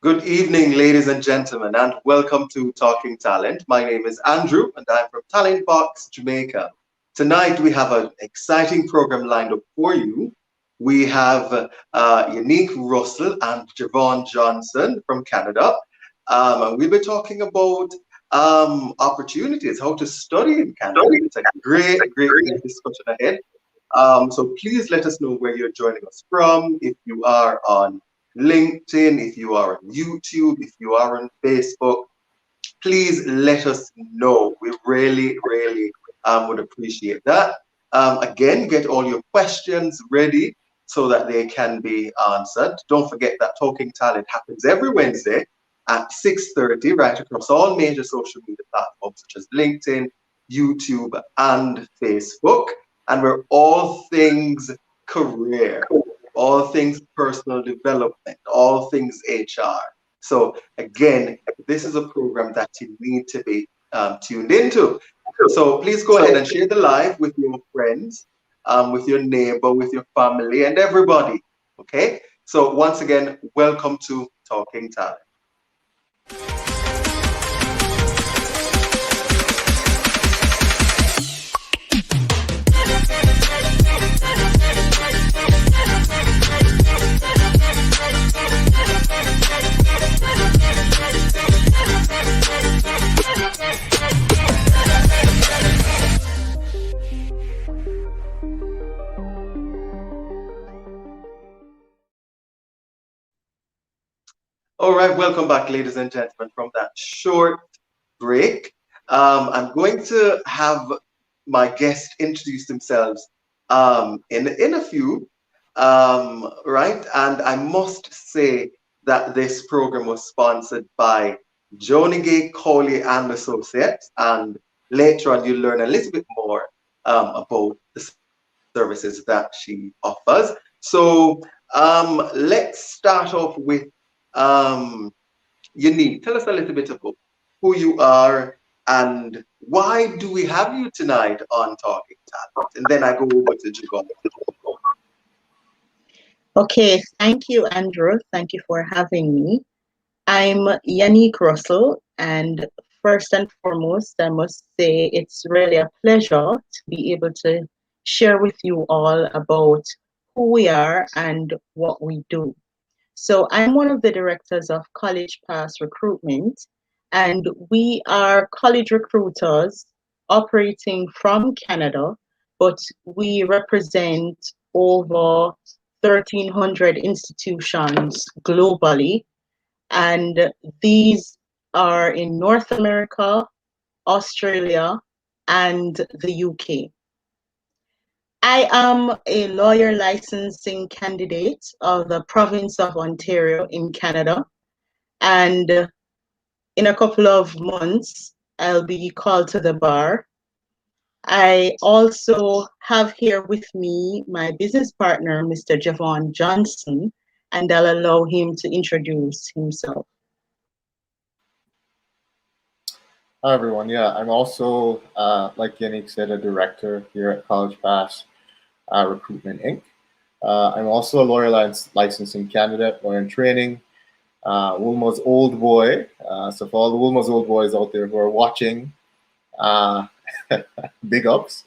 Good evening, ladies and gentlemen, and welcome to Talking Talent. My name is Andrew, and I'm from Talent Box, Jamaica. Tonight, we have an exciting program lined up for you. We have Unique Russell and Javon Johnson from Canada. And we'll be talking about opportunities, how to study in Canada. It's a great discussion ahead. So please let us know where you're joining us from. If you are on LinkedIn, if you are on YouTube, if you are on Facebook, please let us know. We really would appreciate that. Again, get all your questions ready so that they can be answered. Don't forget that Talking Talent happens every Wednesday at 6:30 right across all major social media platforms such as LinkedIn, YouTube, and Facebook. And we're all things career, all things personal development, all things HR. So again, this is a program that you need to be tuned into. So please go ahead and share the live with your friends, with your neighbor, with your family, and everybody. Okay. So once again, welcome to Talking Talent. All right, welcome back, ladies and gentlemen, from that short break. I'm going to have my guests introduce themselves in a few, right? And I must say that this program was sponsored by Jonigay Coley and Associates, and later on you'll learn a little bit more about the services that she offers. So let's start off with um, Unique. Tell us a little bit about who you are and why do we have you tonight on Talking Talent? And then I go over to Jagon. Okay, thank you, Andrew. Thank you for having me. I'm Yannick Russell, and first and foremost, I must say it's really a pleasure to be able to share with you all about who we are and what we do. So I'm one of the directors of College Pass Recruitment, and we are college recruiters operating from Canada, but we represent over 1,300 institutions globally, and these are in North America, Australia, and the UK. I am a lawyer licensing candidate of the province of Ontario in Canada, and in a couple of months, I'll be called to the bar. I also have here with me my business partner, Mr. Javon Johnson, and I'll allow him to introduce himself. Hi everyone. Yeah, I'm also, like Yannick said, a director here at College Pass Recruitment Inc. I'm also a lawyer licensing candidate, lawyer in training, Wilma's old boy. So for all the Wilma's old boys out there who are watching, big ups.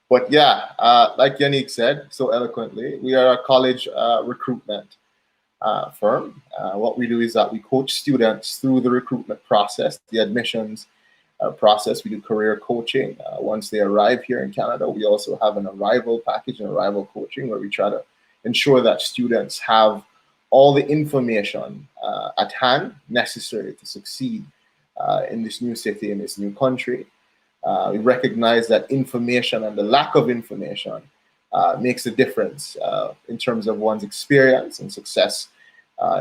But yeah, like Yannick said so eloquently, we are a college recruitment firm. What we do is that we coach students through the recruitment process, the admissions process. We do career coaching. Once they arrive here in Canada, we also have an arrival package and arrival coaching where we try to ensure that students have all the information at hand necessary to succeed in this new city, in this new country. We recognize that information and the lack of information makes a difference in terms of one's experience and success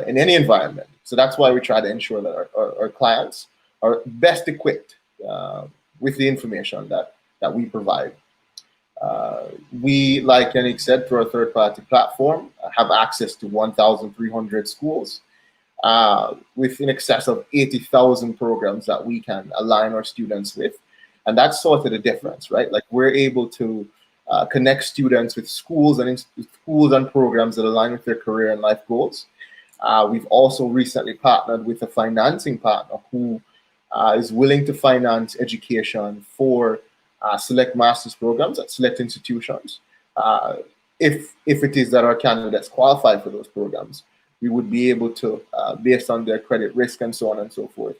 in any environment. So that's why we try to ensure that our clients are best equipped with the information that we provide. We, like Yannick said, through our third-party platform, have access to 1,300 schools with in excess of 80,000 programs that we can align our students with. And that's sort of the difference, right? Like we're able to connect students with schools and programs that align with their career and life goals. We've also recently partnered with a financing partner who is willing to finance education for select master's programs at select institutions. If it is that our candidates qualify for those programs, we would be able to, based on their credit risk and so on and so forth,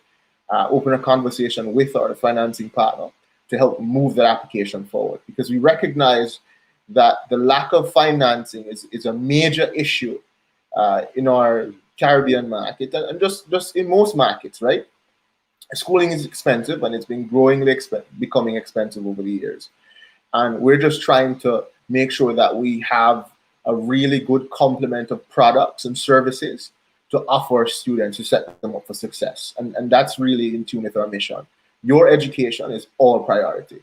open a conversation with our financing partner to help move that application forward. Because we recognize that the lack of financing is a major issue in our Caribbean market and just in most markets, right? Schooling is expensive and it's been becoming expensive over the years. And we're just trying to make sure that we have a really good complement of products and services to offer our students to set them up for success. And that's really in tune with our mission. Your education is our priority.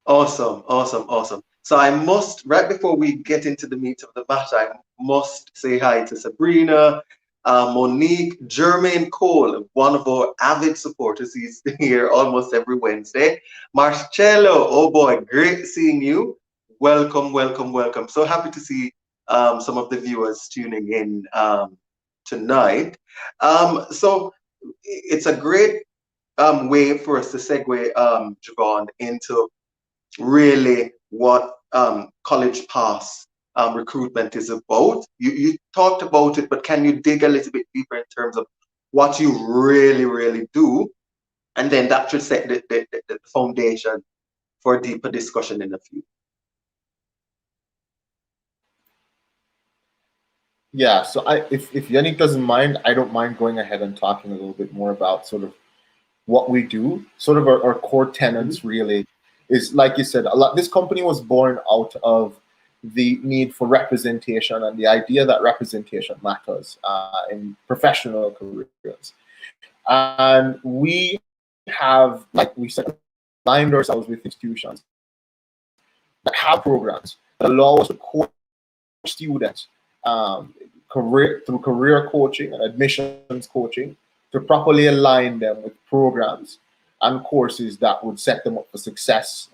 Awesome, awesome, awesome. So I must, right before we get into the meat of the matter, I must say hi to Sabrina, Monique, Jermaine Cole, one of our avid supporters. He's here almost every Wednesday. Marcello, oh boy, great seeing you. Welcome, welcome, welcome. So happy to see some of the viewers tuning in tonight. So it's a great way for us to segue, Javon, into really what College Pass recruitment is about. You talked about it, but can you dig a little bit deeper in terms of what you really do? And then that should set the foundation for a deeper discussion in a few. Yeah, so if Yannick doesn't mind, I don't mind going ahead and talking a little bit more about sort of what we do. Sort of our core tenets really is, like you said, this company was born out of the need for representation and the idea that representation matters in professional careers. And we have, like we said, aligned ourselves with institutions that have programs that allow us to coach students through career coaching and admissions coaching to properly align them with programs and courses that would set them up for success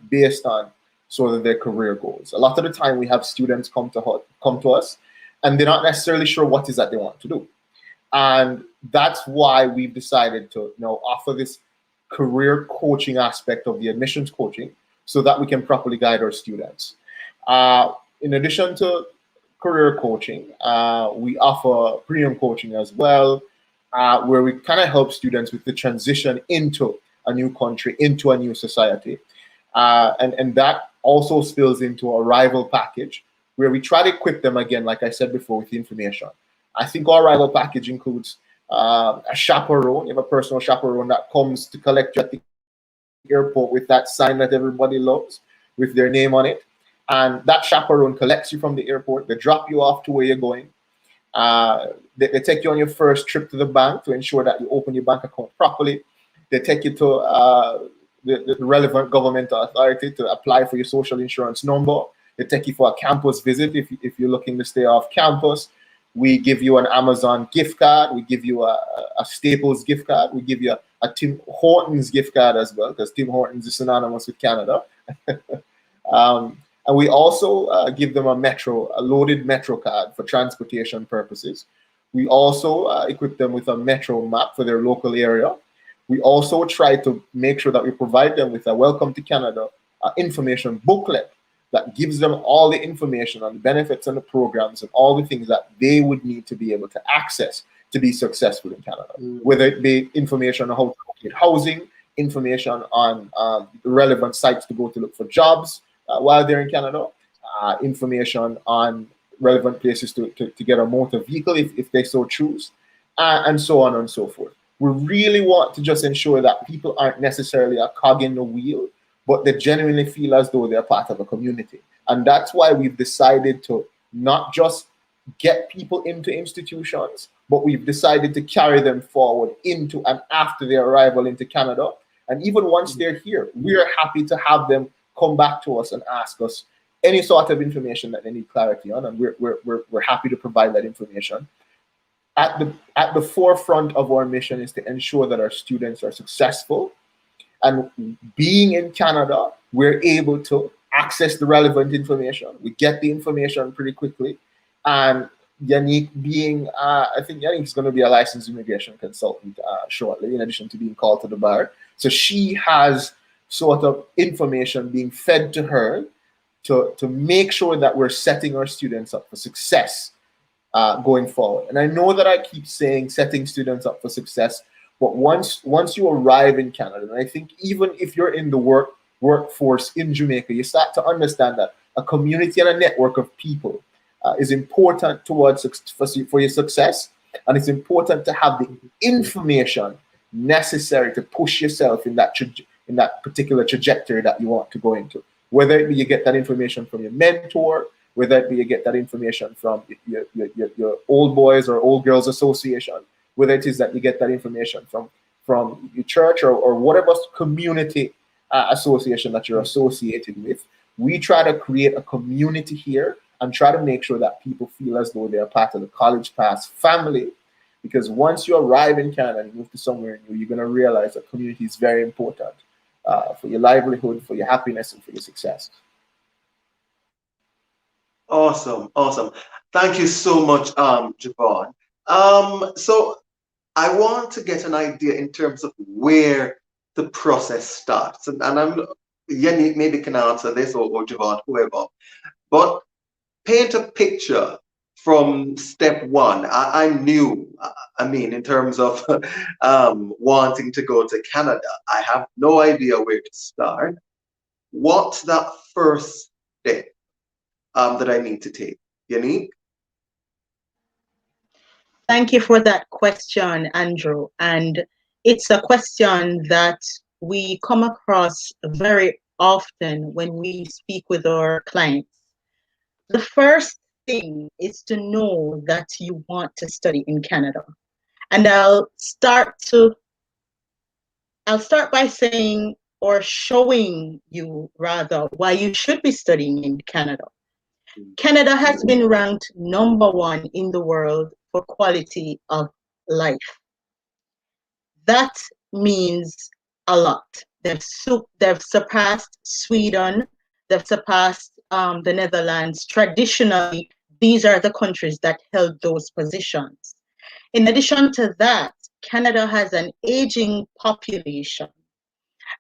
based on sort of their career goals. A lot of the time we have students come to us and they're not necessarily sure what is that they want to do. And that's why we've decided to offer this career coaching aspect of the admissions coaching so that we can properly guide our students. In addition to career coaching, we offer premium coaching as well, where we kind of help students with the transition into a new country, into a new society. And that also spills into our arrival package, where we try to equip them again, like I said before, with the information. I think our arrival package includes a chaperone. You have a personal chaperone that comes to collect you at the airport with that sign that everybody loves with their name on it. And that chaperone collects you from the airport. They drop you off to where you're going. They take you on your first trip to the bank to ensure that you open your bank account properly. They take you to the relevant government authority to apply for your social insurance number. They take you for a campus visit if you're looking to stay off campus. We give you an Amazon gift card. We give you a Staples gift card. We give you a Tim Hortons gift card as well, because Tim Hortons is synonymous with Canada. And we also give them a loaded Metro card for transportation purposes. We also equip them with a Metro map for their local area. We also try to make sure that we provide them with a Welcome to Canada information booklet that gives them all the information on the benefits and the programs and all the things that they would need to be able to access to be successful in Canada. Whether it be information on how to get housing, information on the relevant sites to go to look for jobs while they're in Canada, information on relevant places to get a motor vehicle if they so choose, and so on and so forth. We really want to just ensure that people aren't necessarily a cog in the wheel, but they genuinely feel as though they're part of a community. And that's why we've decided to not just get people into institutions, but we've decided to carry them forward into and after their arrival into Canada. And even once they're here, we're happy to have them come back to us and ask us any sort of information that they need clarity on, and we're happy to provide that information. At the forefront of our mission is to ensure that our students are successful, and being in Canada, we're able to access the relevant information. We get the information pretty quickly, and Yannick being, I think Yannick is going to be a licensed immigration consultant shortly, in addition to being called to the bar. So she has sort of information being fed to her to make sure that we're setting our students up for success going forward. And I know that I keep saying setting students up for success, but once you arrive in Canada, and I think even if you're in the workforce in Jamaica, you start to understand that a community and a network of people is important towards for your success, and it's important to have the information necessary to push yourself in that particular trajectory that you want to go into. Whether it be you get that information from your mentor, whether it be you get that information from your old boys or old girls association, whether it is that you get that information from your church or whatever community association that you're associated with. We try to create a community here and try to make sure that people feel as though they're part of the College Pass family. Because once you arrive in Canada and you move to somewhere new, you're going to realize that community is very important for your livelihood, for your happiness, and for your success. Awesome. Thank you so much, Javon. So I want to get an idea in terms of where the process starts. And Yannick maybe can answer this, or Javon, whoever. But paint a picture from step one. I'm new. I mean, in terms of wanting to go to Canada, I have no idea where to start. What's that first step that I need to take? Yannick? Thank you for that question, Andrew. And it's a question that we come across very often when we speak with our clients. The first thing is to know that you want to study in Canada. And I'll start by saying, or showing you rather, why you should be studying in Canada. Canada has been ranked #1 in the world for quality of life. That means a lot. They've surpassed Sweden, they've surpassed the Netherlands. Traditionally, these are the countries that held those positions. In addition to that, Canada has an aging population.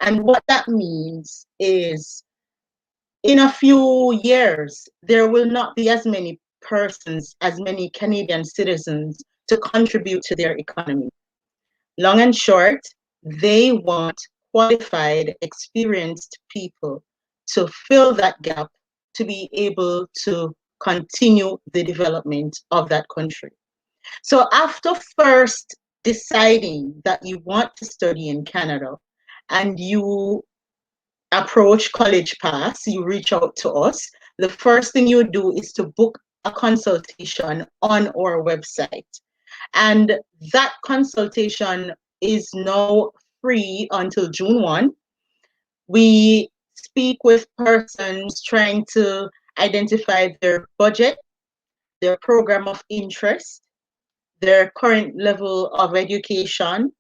And what that means is in a few years, there will not be as many persons, as many Canadian citizens to contribute to their economy. Long and short, they want qualified, experienced people to fill that gap to be able to continue the development of that country. So after first deciding that you want to study in Canada and you approach College Pass, you reach out to us, the first thing you do is to book a consultation on our website. And that consultation is now free until June 1. We speak with persons trying to identify their budget, their program of interest, their current level of education,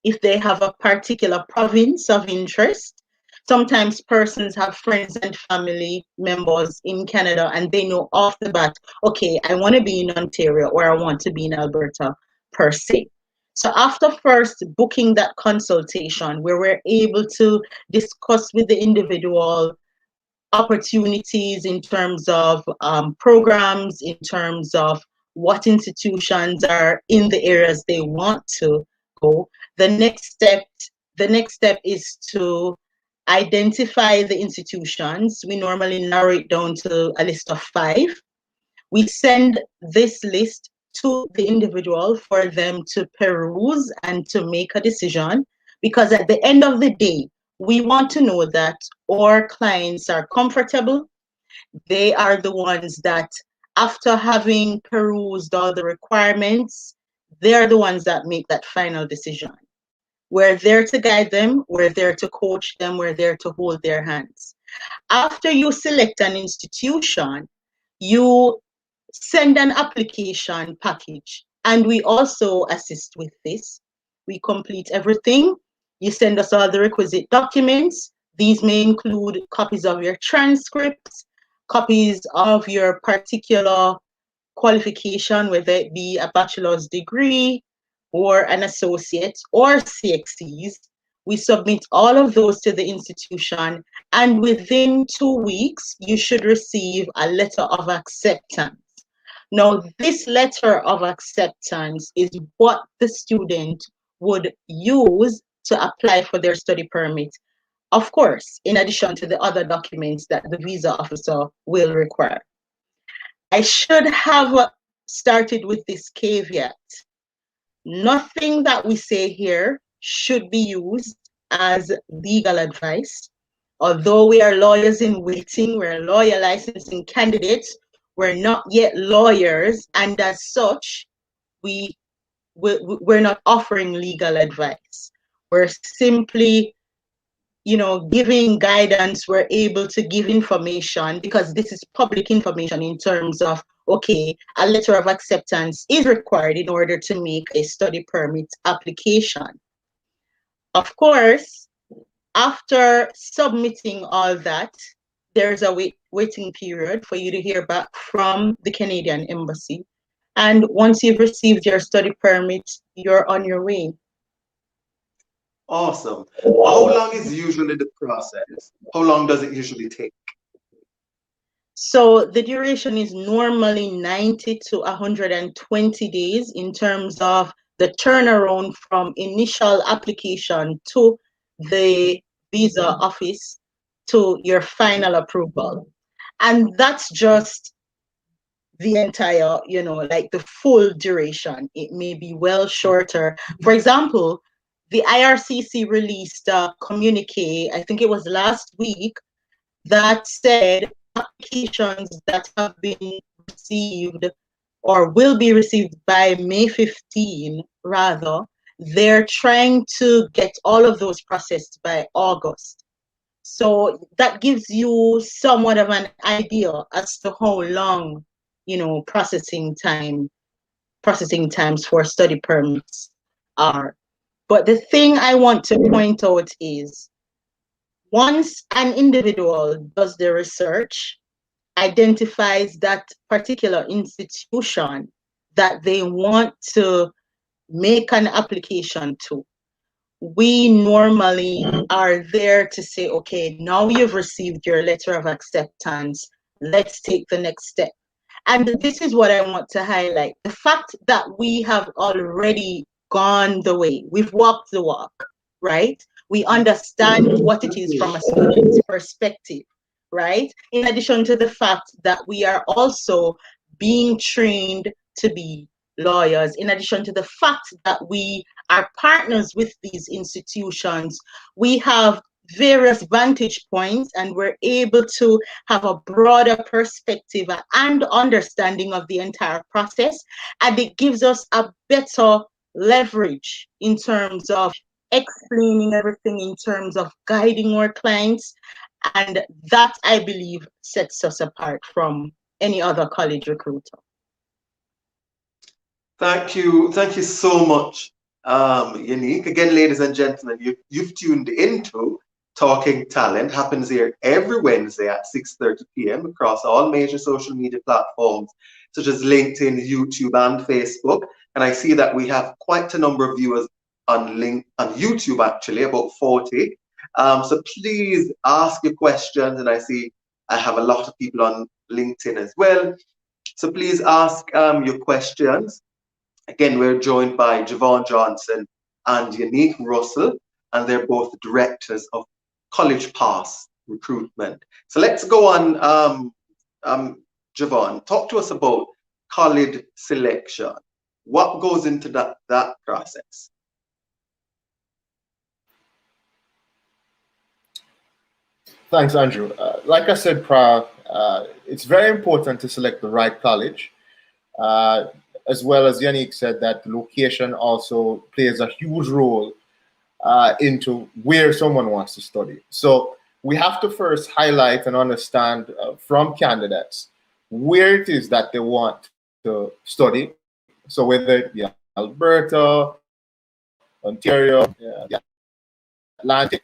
if they have a particular province of interest. Sometimes persons have friends and family members in Canada and they know off the bat, okay, I want to be in Ontario or I want to be in Alberta per se. So after first booking that consultation where we're able to discuss with the individual opportunities in terms of programs, in terms of what institutions are in the areas they want to go, the next step is to identify the institutions. We normally narrow it down to a list of 5. We send this list to the individual for them to peruse and to make a decision, because at the end of the day, we want to know that our clients are comfortable. They are the ones that, after having perused all the requirements, they're the ones that make that final decision. We're there to guide them, we're there to coach them, we're there to hold their hands. After you select an institution, you send an application package, and we also assist with this. We complete everything. You send us all the requisite documents. These may include copies of your transcripts, copies of your particular qualification, whether it be a bachelor's degree or an associate or CXCs. We submit all of those to the institution, and within 2 weeks, you should receive a letter of acceptance. Now, this letter of acceptance is what the student would use to apply for their study permit. Of course, in addition to the other documents that the visa officer will require. I should have started with this caveat. Nothing that we say here should be used as legal advice. Although we are lawyers in waiting, we're lawyer licensing candidates, we're not yet lawyers, and as such, we're not offering legal advice. We're simply, giving guidance. We're able to give information because this is public information in terms of, okay, a letter of acceptance is required in order to make a study permit application. Of course, after submitting all that, there's a waiting period for you to hear back from the Canadian Embassy. And once you've received your study permit, you're on your way. Awesome. How long is usually the process? How long does it usually take? So the duration is normally 90 to 120 days in terms of the turnaround from initial application to the visa office to your final approval. And that's just the entire, like the full duration. It may be well shorter. For example, the IRCC released a communique, I think it was last week, that said applications that have been received or will be received by May 15, rather, they're trying to get all of those processed by August. So that gives you somewhat of an idea as to how long, processing times for study permits are. But the thing I want to point out is once an individual does the research, identifies that particular institution that they want to make an application to, we normally are there to say, okay, now you've received your letter of acceptance, let's take the next step. And this is what I want to highlight. The fact that we have already gone the way, we've walked the walk, right? We understand what it is from a student's perspective, right? In addition to the fact that we are also being trained to be lawyers, in addition to the fact that we are partners with these institutions, we have various vantage points and we're able to have a broader perspective and understanding of the entire process, and it gives us a better leverage in terms of explaining everything, in terms of guiding our clients, and that, I believe, sets us apart from any other college recruiter. Thank you so much, Unique. Again, ladies and gentlemen, you've tuned into Talking Talent. Happens here every Wednesday at 6:30 p.m. across all major social media platforms such as LinkedIn, YouTube, and Facebook. And I see that we have quite a number of viewers on YouTube, actually, about 40. So please ask your questions, and I see I have a lot of people on LinkedIn as well. So please ask your questions. Again, we're joined by Javon Johnson and Unique Russell, and they're both directors of College Pass Recruitment. So let's go on, Javon, talk to us about college selection. What goes into that process? Thanks, Andrew. Like I said prior, it's very important to select the right college. As well as Yannick said, that location also plays a huge role into where someone wants to study. So we have to first highlight and understand from candidates where it is that they want to study. So whether it be Alberta, Ontario, the Atlantic,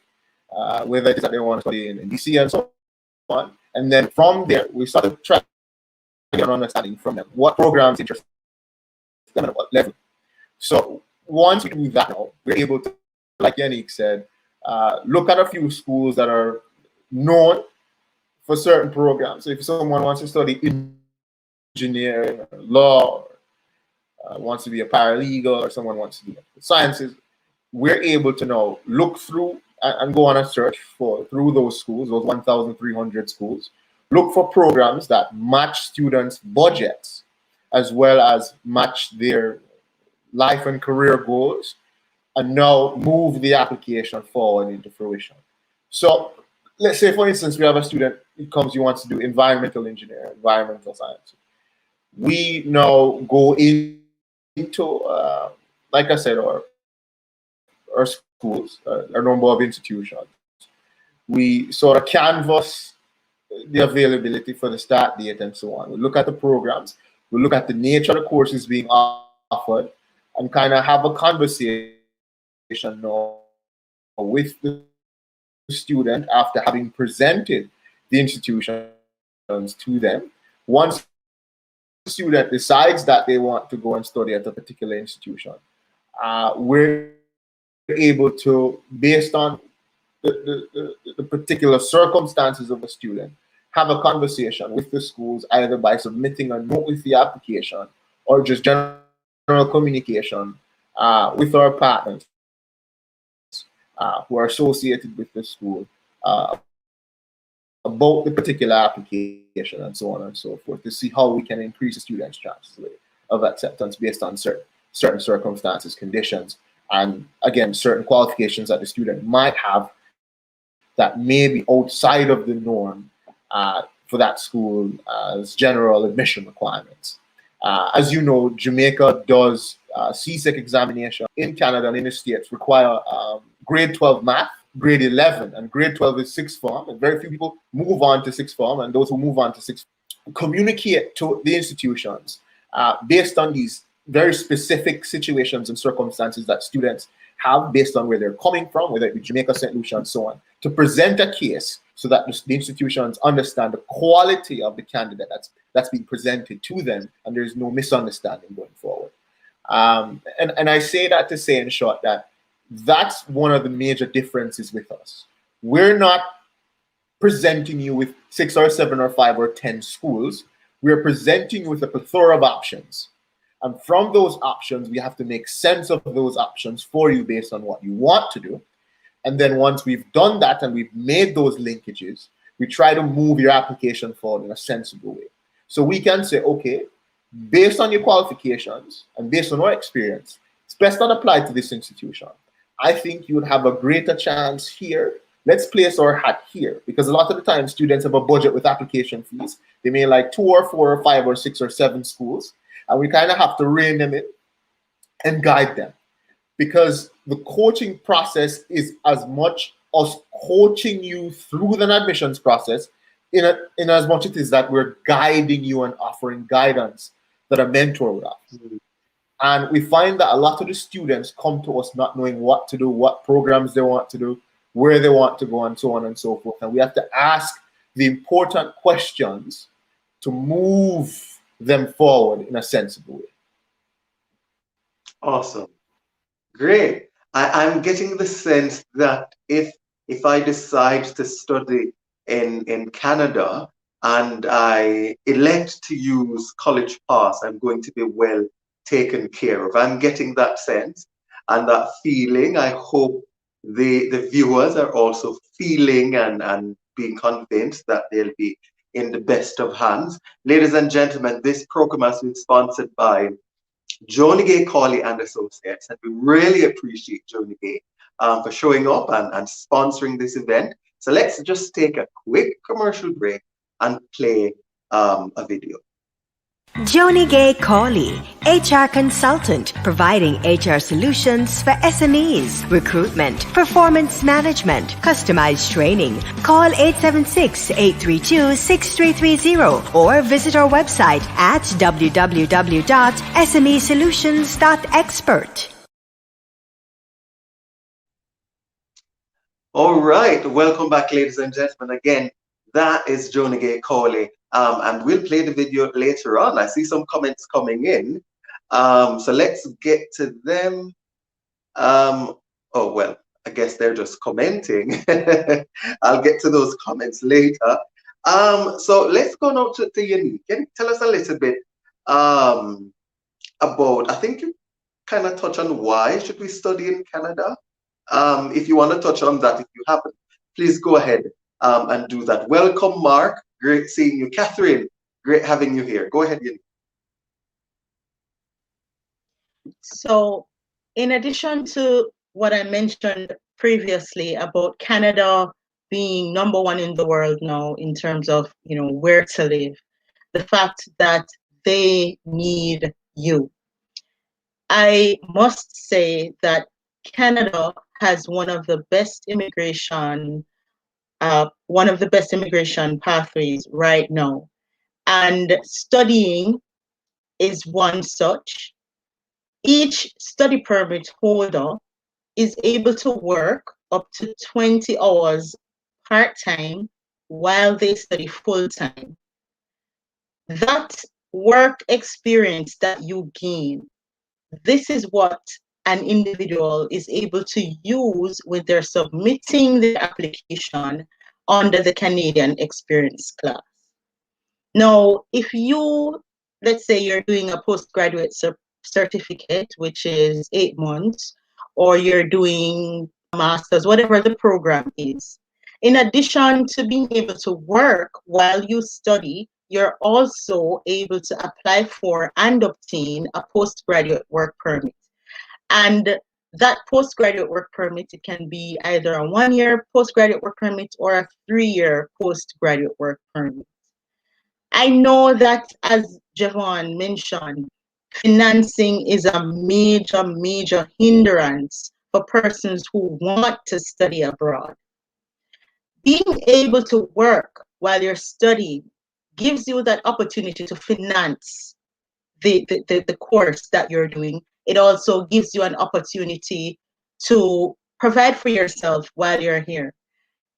whether it is that they want to study in DC and so on. And then from there, we start to track get an understanding from them, what programs interest them and at what level. So once we do that now, we're able to, like Yannick said, look at a few schools that are known for certain programs. So if someone wants to study engineering, or law, wants to be a paralegal, or someone wants to do sciences, we're able to now look through and go on a search through those schools, those 1,300 schools, look for programs that match students' budgets as well as match their life and career goals, and now move the application forward into fruition. So let's say, for instance, we have a student who comes, he wants to do environmental engineering, environmental science. We now go into, like I said, our schools, a number of institutions. We sort of canvass the availability for the start date and so on. We look at the programs, we look at the nature of the courses being offered, and kind of have a conversation now with the student after having presented the institutions to them. Once the student decides that they want to go and study at a particular institution, we're able to, based on the particular circumstances of the student, have a conversation with the schools, either by submitting a note with the application or just general communication with our partners who are associated with the school about the particular application and so on and so forth, to see how we can increase the students' chances of acceptance based on certain circumstances, conditions, and again, certain qualifications that the student might have that may be outside of the norm for that school as general admission requirements. As you know, Jamaica does CSEC examination. In Canada and in the States require grade 12 math, grade 11, and grade 12 is sixth form, and very few people move on to sixth form, and those who move on to sixth form communicate to the institutions based on these very specific situations and circumstances that students have based on where they're coming from, whether it be Jamaica, St. Lucia, and so on, to present a case so that the institutions understand the quality of the candidate that's being presented to them, and there's no misunderstanding going forward. And I say that to say, in short, that that's one of the major differences with us. We're not presenting you with 6 or 7 or 5 or 10 schools. We're presenting you with a plethora of options. And from those options, we have to make sense of those options for you based on what you want to do. And then once we've done that and we've made those linkages, we try to move your application forward in a sensible way. So we can say, okay, based on your qualifications and based on our experience, it's best not apply to this institution. I think you would have a greater chance here. Let's place our hat here, because a lot of the time students have a budget with application fees. They may like 2 or 4 or 5 or 6 or 7 schools, and we kind of have to rein them in and guide them, because the coaching process is as much us coaching you through the admissions process in as much it is that we're guiding you and offering guidance that a mentor would offer. And we find that a lot of the students come to us not knowing what to do, what programs they want to do, where they want to go, and so on and so forth. And we have to ask the important questions to move them forward in a sensible way. Awesome. Great. I'm getting the sense that if I decide to study in Canada and I elect to use College Pass, I'm going to be well taken care of. I'm getting that sense and that feeling. I hope the viewers are also feeling and being convinced that they'll be in the best of hands. Ladies and gentlemen, this program has been sponsored by Joni Gay Corley and Associates, and we really appreciate Joni Gay for showing up and sponsoring this event. So let's just take a quick commercial break and play a video. Joni Gay Corley, HR consultant, providing HR solutions for SMEs, recruitment, performance management, customized training. Call 876-832-6330 or visit our website at www.smesolutions.expert. All right, welcome back, ladies and gentlemen. Again, that is Joni Gay Corley and we'll play the video later on. I see some comments coming in. So let's get to them. Oh, well, I guess they're just commenting. I'll get to those comments later. So let's go now to Unique. Can you tell us a little bit about, I think you kind of touch on why should we study in Canada? If you want to touch on that, if you haven't, please go ahead and do that. Welcome, Mark. Great seeing you. Catherine, great having you here. Go ahead, Unique. So, in addition to what I mentioned previously about Canada being #1 in the world now in terms of, where to live, the fact that they need you. I must say that Canada has one of the best immigration pathways right now, and studying is one such. Each study permit holder is able to work up to 20 hours part-time while they study full-time. That work experience that you gain, this is what an individual is able to use when they're submitting their application under the Canadian Experience class. Now, if you, let's say you're doing a postgraduate certificate, which is 8 months, or you're doing a master's, whatever the program is, in addition to being able to work while you study, you're also able to apply for and obtain a postgraduate work permit. And that postgraduate work permit, it can be either a 1-year postgraduate work permit or a 3-year postgraduate work permit. I know that, as Javon mentioned, financing is a major, major hindrance for persons who want to study abroad. Being able to work while you're studying gives you that opportunity to finance the course that you're doing. It also gives you an opportunity to provide for yourself while you're here.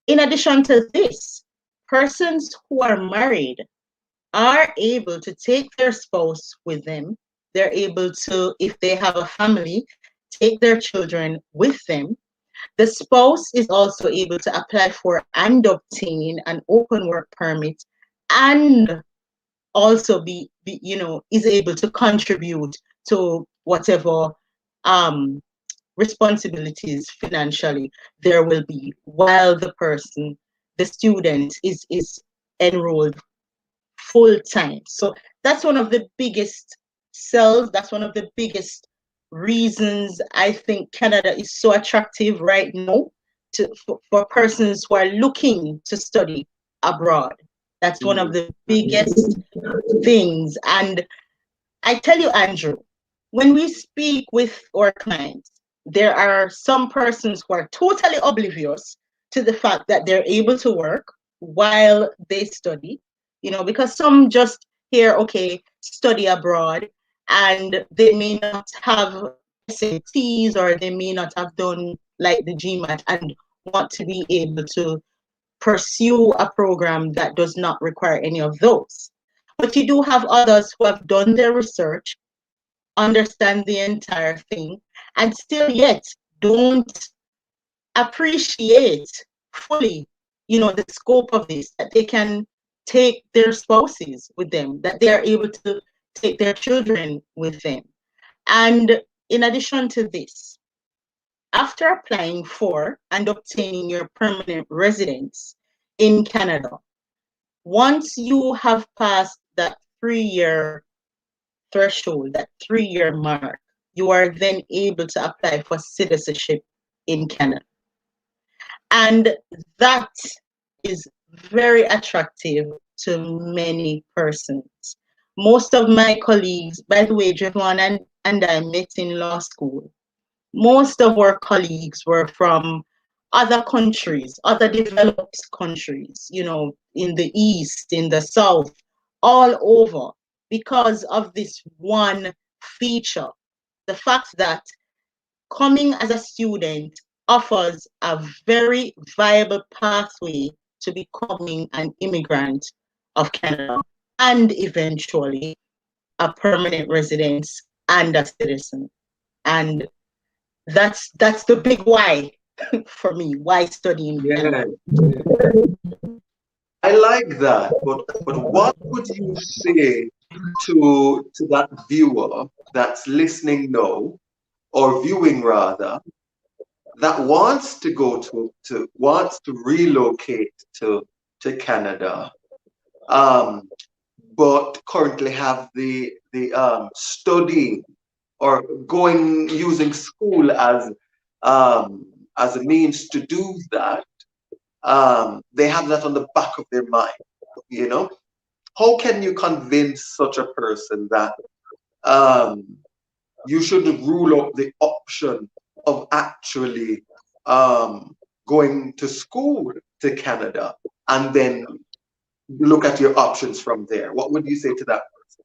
In addition to this, persons who are married are able to take their spouse with them. They're able to, if they have a family, take their children with them. The spouse is also able to apply for and obtain an open work permit, and also is able to contribute to whatever responsibilities financially there will be while the student is enrolled full time. So that's one of the biggest sells. That's one of the biggest reasons I think Canada is so attractive right now for persons who are looking to study abroad. That's one of the biggest things. And I tell you, Andrew, when we speak with our clients, there are some persons who are totally oblivious to the fact that they're able to work while they study, because some just hear, okay, study abroad, and they may not have SATs, or they may not have done like the GMAT and want to be able to pursue a program that does not require any of those. But you do have others who have done their research, understand the entire thing, and still yet don't appreciate fully, the scope of this, that they can take their spouses with them, that they are able to take their children with them. And in addition to this, after applying for and obtaining your permanent residence in Canada, once you have passed that 3-year threshold, that 3-year mark, you are then able to apply for citizenship in Canada. And that is very attractive to many persons. Most of my colleagues, by the way, Javon and I met in law school. Most of our colleagues were from other countries, other developed countries, in the East, in the South, all over, because of this one feature, the fact that coming as a student offers a very viable pathway to becoming an immigrant of Canada and eventually a permanent residence and a citizen. And that's the big why for me. Why study in Yeah, Canada? I like that. But what would you say to that viewer that's listening now, or viewing rather, that wants to go to wants to relocate to Canada, um, but currently have the studying or going using school as a means to do that. They have that on the back of their mind, you know. How can you convince such a person that um, you should rule out the option of actually going to school to Canada and then look at your options from there? What would you say to that person?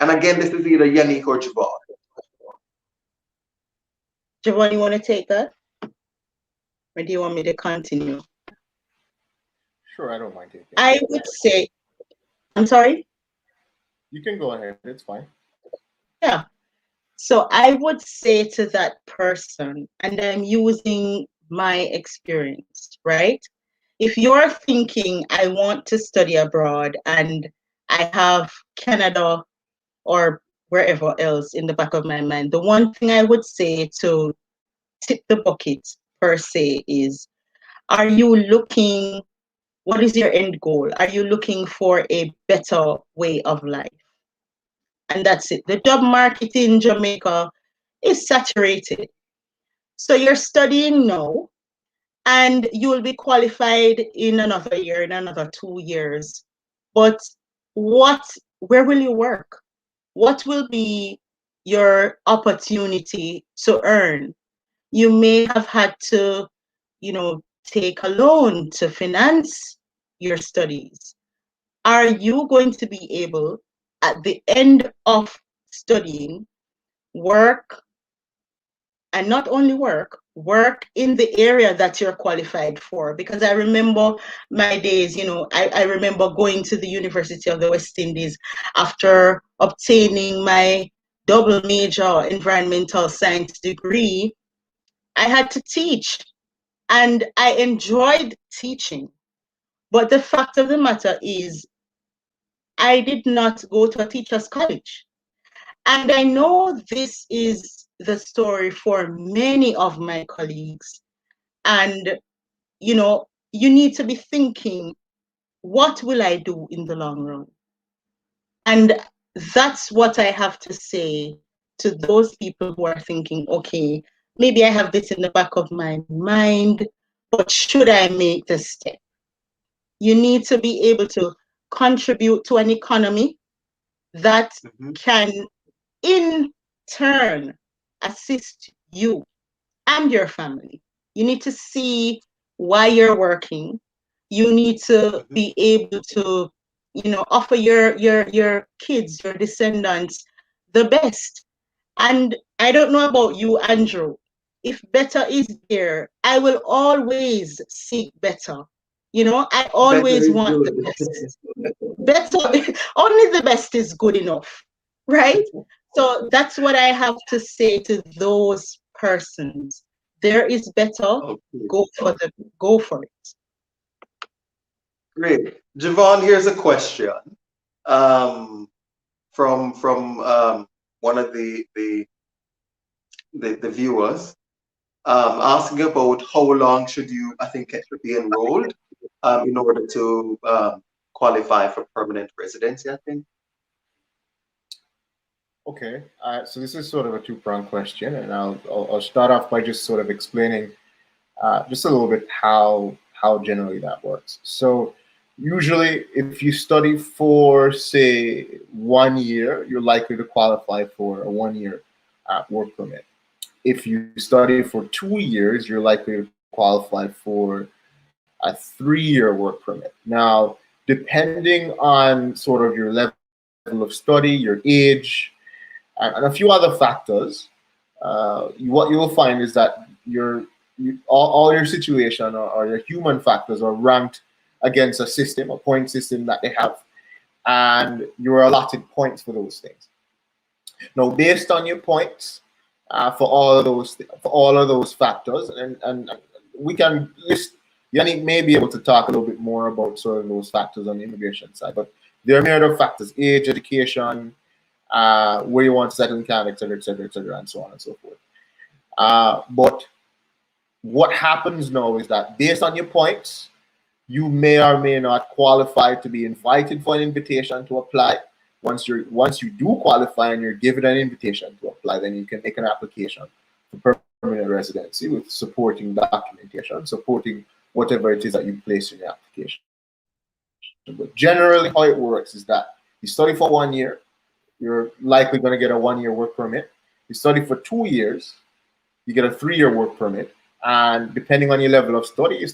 And again, this is either Yannick or Javon. Javon, you want to take that? Or do you want me to continue? Sure, I don't mind taking it. I would say, I'm sorry? You can go ahead. It's fine. Yeah. So I would say to that person, and I'm using my experience, right? If you're thinking, I want to study abroad and I have Canada or wherever else in the back of my mind, the one thing I would say to tip the bucket per se is, are you looking, what is your end goal? Are you looking for a better way of life? And that's it. The job market in Jamaica is saturated. So you're studying now and you will be qualified in another year, in another 2 years. But where will you work? What will be your opportunity to earn? You may have had to, take a loan to finance your studies. Are you going to be able, at the end of studying, work, and not only work in the area that you're qualified for? Because I remember my days, I remember going to the University of the West Indies after obtaining my double major environmental science degree. I had to teach and I enjoyed teaching. But the fact of the matter is, I did not go to a teacher's college. And I know this is the story for many of my colleagues. And, you need to be thinking, what will I do in the long run? And that's what I have to say to those people who are thinking, okay, maybe I have this in the back of my mind, but should I make the step? You need to be able to contribute to an economy that can in turn assist you and your family. You need to see why you're working. You need to be able to, offer your kids, your descendants, the best. And I don't know about you, Andrew. If better is there, I will always seek better. I always want the best. Better, only the best is good enough, right? So that's what I have to say to those persons. There is better. Okay. Go for it. Great. Javon, here's a question from one of the viewers, asking about how long should you, I think, it should be enrolled in order to qualify for permanent residency, I think. Okay, so this is sort of a two-pronged question, and I'll start off by just sort of explaining just a little bit how generally that works. So usually, if you study for, say, 1 year, you're likely to qualify for a 1-year work permit. If you study for 2 years, you're likely to qualify for a 3-year work permit. Now, depending on sort of your level of study, your age, and a few other factors, what you will find is that all your situation or your human factors are ranked against a system, a point system that they have, and you're allotted points for those things. Now, based on your points for all of those factors, and we can list. Yannick may be able to talk a little bit more about sort of those factors on the immigration side, but there are many other factors: age, education, where you want to settle in Canada, etc., and so on and so forth. But what happens now is that based on your points, you may or may not qualify to be invited for an invitation to apply. Once you do qualify and you're given an invitation to apply, then you can make an application for permanent residency with supporting documentation, supporting whatever it is that you place in your application. But generally, how it works is that you study for 1 year, you're likely going to get a 1-year work permit. You study for 2 years, you get a 3-year work permit. And depending on your level of study, I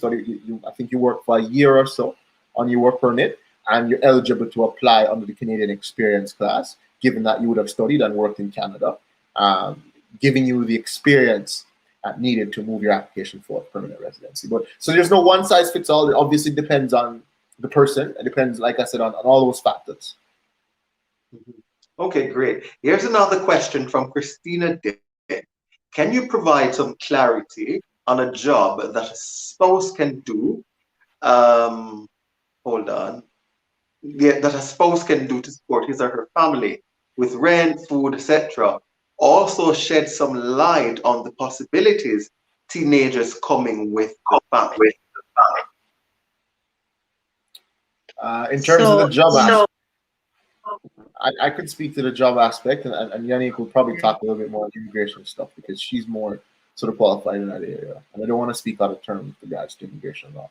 think you work for a year or so on your work permit, and you're eligible to apply under the Canadian Experience class, given that you would have studied and worked in Canada, giving you the experience needed to move your application for permanent residency. But so there's no one size fits all. It obviously depends on the person. It depends, like I said, on all those factors. Okay, great. Here's another question from Christina Dick. Can you provide some clarity on a job that a spouse can do? Hold on. Yeah, that a spouse can do to support his or her family with rent, food, etc. Also shed some light on the possibilities teenagers coming with the family. In terms of the job aspect, I could speak to the job aspect, and Yannick will probably talk a little bit more on immigration stuff because she's more sort of qualified in that area. And I don't want to speak out of turn with regards to immigration law.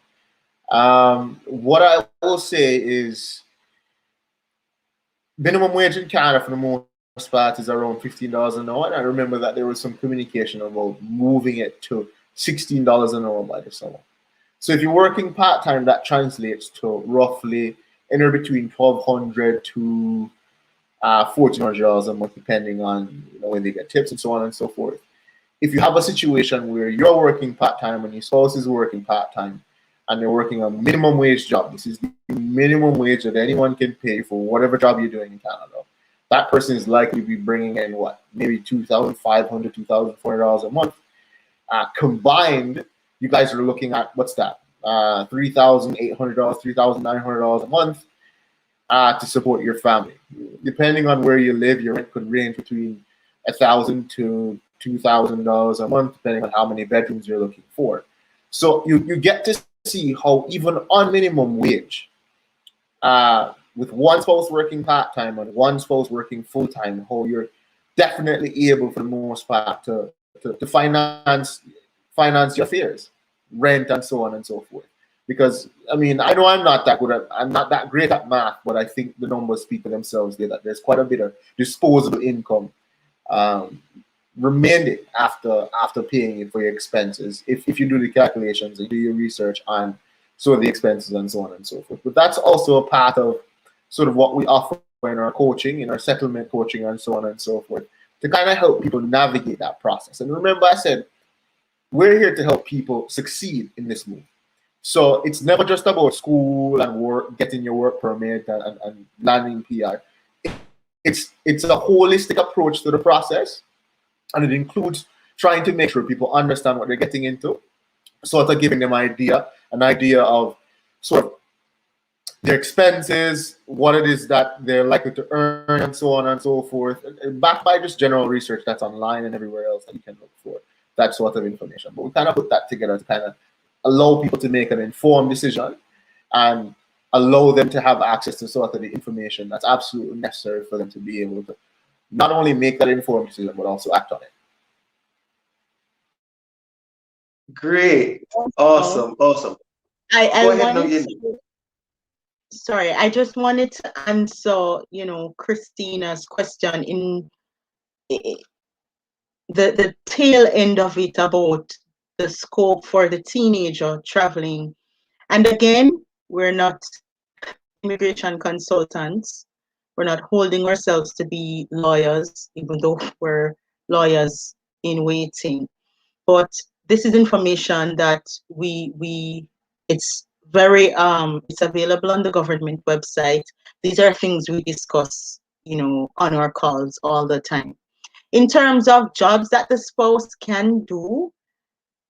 What I will say is minimum wage in Canada for the most part is around $15 an hour. And I remember that there was some communication about moving it to $16 an hour by the summer. So if you're working part-time, that translates to roughly anywhere between $1,200 to $1,400 a month, depending on when they get tips and so on and so forth. If you have a situation where you're working part-time and your spouse is working part-time and they're working a minimum wage job, this is the minimum wage that anyone can pay for whatever job you're doing in Canada, that person is likely to be bringing in maybe $2,500, $2,400 a month. Combined, you guys are looking at $3,800, $3,900 a month to support your family. Depending on where you live, your rent could range between $1,000 to $2,000 a month, depending on how many bedrooms you're looking for. So you get to see how even on minimum wage, with one spouse working part-time and one spouse working full-time, how you're definitely able for the most part to finance your affairs, rent and so on and so forth. Because I mean, I know I'm not that great at math, but I think the numbers speak for themselves there, that there's quite a bit of disposable income remaining after paying for your expenses, if you do the calculations and do your research on sort of the expenses and so on and so forth. But that's also a part of sort of what we offer in our coaching, in our settlement coaching and so on and so forth, to kind of help people navigate that process. And remember, I said, we're here to help people succeed in this move. So it's never just about school and work, getting your work permit and landing PR. It's a holistic approach to the process, and it includes trying to make sure people understand what they're getting into, sort of giving them an idea of sort of their expenses, what it is that they're likely to earn, and so on and so forth, and backed by just general research that's online and everywhere else that you can look for that sort of information. But we kind of put that together to kind of allow people to make an informed decision and allow them to have access to sort of the information that's absolutely necessary for them to be able to not only make that informed decision, but also act on it. Great. Awesome. Sorry, I just wanted to answer, Christina's question in the tail end of it about the scope for the teenager traveling. And again, we're not immigration consultants. We're not holding ourselves to be lawyers, even though we're lawyers in waiting. But this is information that it's very it's available on the government website. These are things we discuss, on our calls all the time. In terms of jobs that the spouse can do,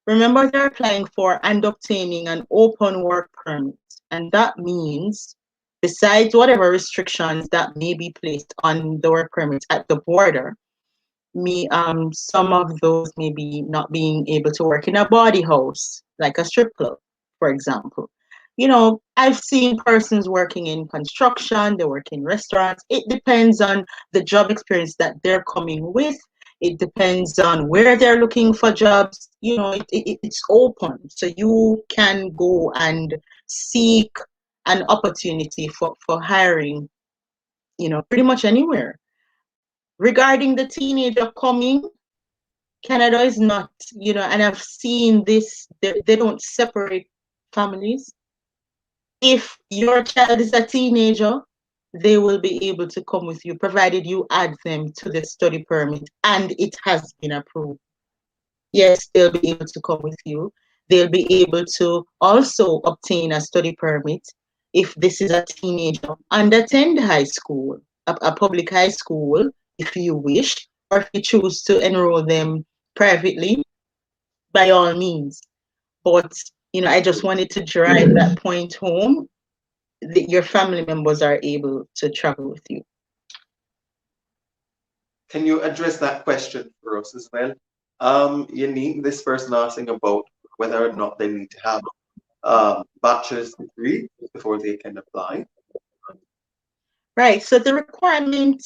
remember they're applying for and obtaining an open work permit. And that means, besides whatever restrictions that may be placed on the work permit at the border, some of those may be not being able to work in a body house, like a strip club, for example. I've seen persons working in construction, they work in restaurants. It depends on the job experience that they're coming with. It depends on where they're looking for jobs. It's open. So you can go and seek an opportunity for hiring, pretty much anywhere. Regarding the teenager coming, Canada is not, and I've seen this, they don't separate families. If your child is a teenager, they will be able to come with you, provided you add them to the study permit and it has been approved. Yes, they'll be able to come with you. They'll be able to also obtain a study permit if this is a teenager and attend high school, a public high school, if you wish, or if you choose to enroll them privately, by all means. But, I just wanted to drive that point home, that your family members are able to travel with you. Can you address that question for us as well? You need this person asking about whether or not they need to have a bachelor's degree before they can apply. Right. So the requirement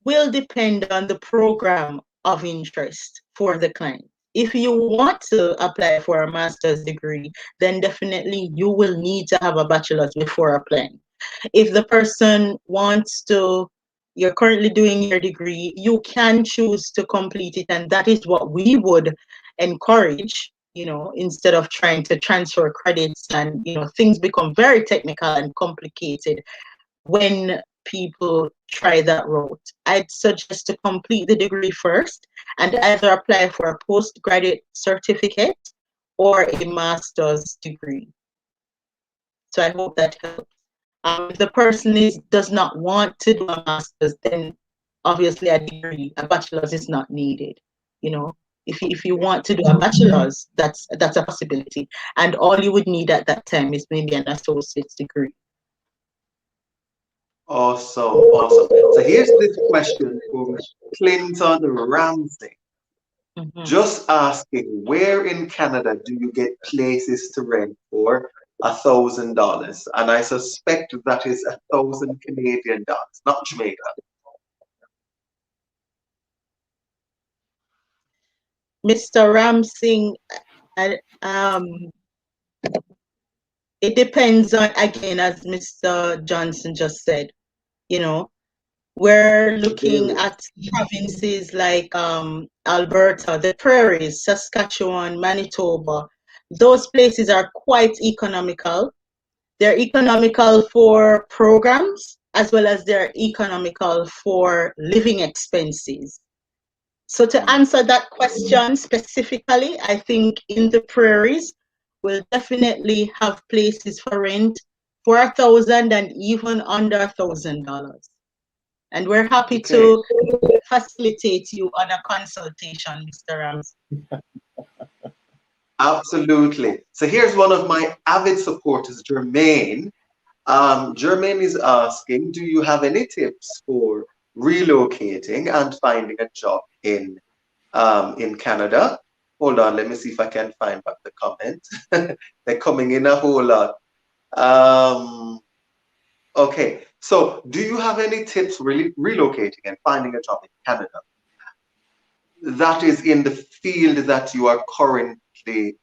will depend on the program of interest for the client. If you want to apply for a master's degree, then definitely you will need to have a bachelor's before applying. If the person you're currently doing your degree, you can choose to complete it. And that is what we would encourage, instead of trying to transfer credits and, things become very technical and complicated when people try that route. I'd suggest to complete the degree first and either apply for a postgraduate certificate or a master's degree. So I hope that helps. If the person does not want to do a master's, then obviously a bachelor's is not needed. If you want to do a bachelor's, that's a possibility. And all you would need at that time is maybe an associate's degree. Awesome. So here's this question from Clinton Ramsey. Mm-hmm. Just asking, where in Canada do you get places to rent for $1,000? And I suspect that is 1,000 Canadian dollars, not Jamaica. Mr. Ramsing, it depends on, again, as Mr. Johnson just said, we're looking at provinces like Alberta, the prairies, Saskatchewan, Manitoba. Those places are quite economical. They're economical for programs as well as they're economical for living expenses. So to answer that question specifically, I think in the prairies, we'll definitely have places for rent for $1,000 and even under $1,000. And we're happy to facilitate you on a consultation, Mr. Rams. Absolutely. So here's one of my avid supporters, Jermaine. Jermaine is asking, do you have any tips for relocating and finding a job in Canada? Hold on, let me see if I can find back the comment. They're coming in a whole lot. Okay, so do you have any tips for relocating and finding a job in Canada that is in the field that you are currently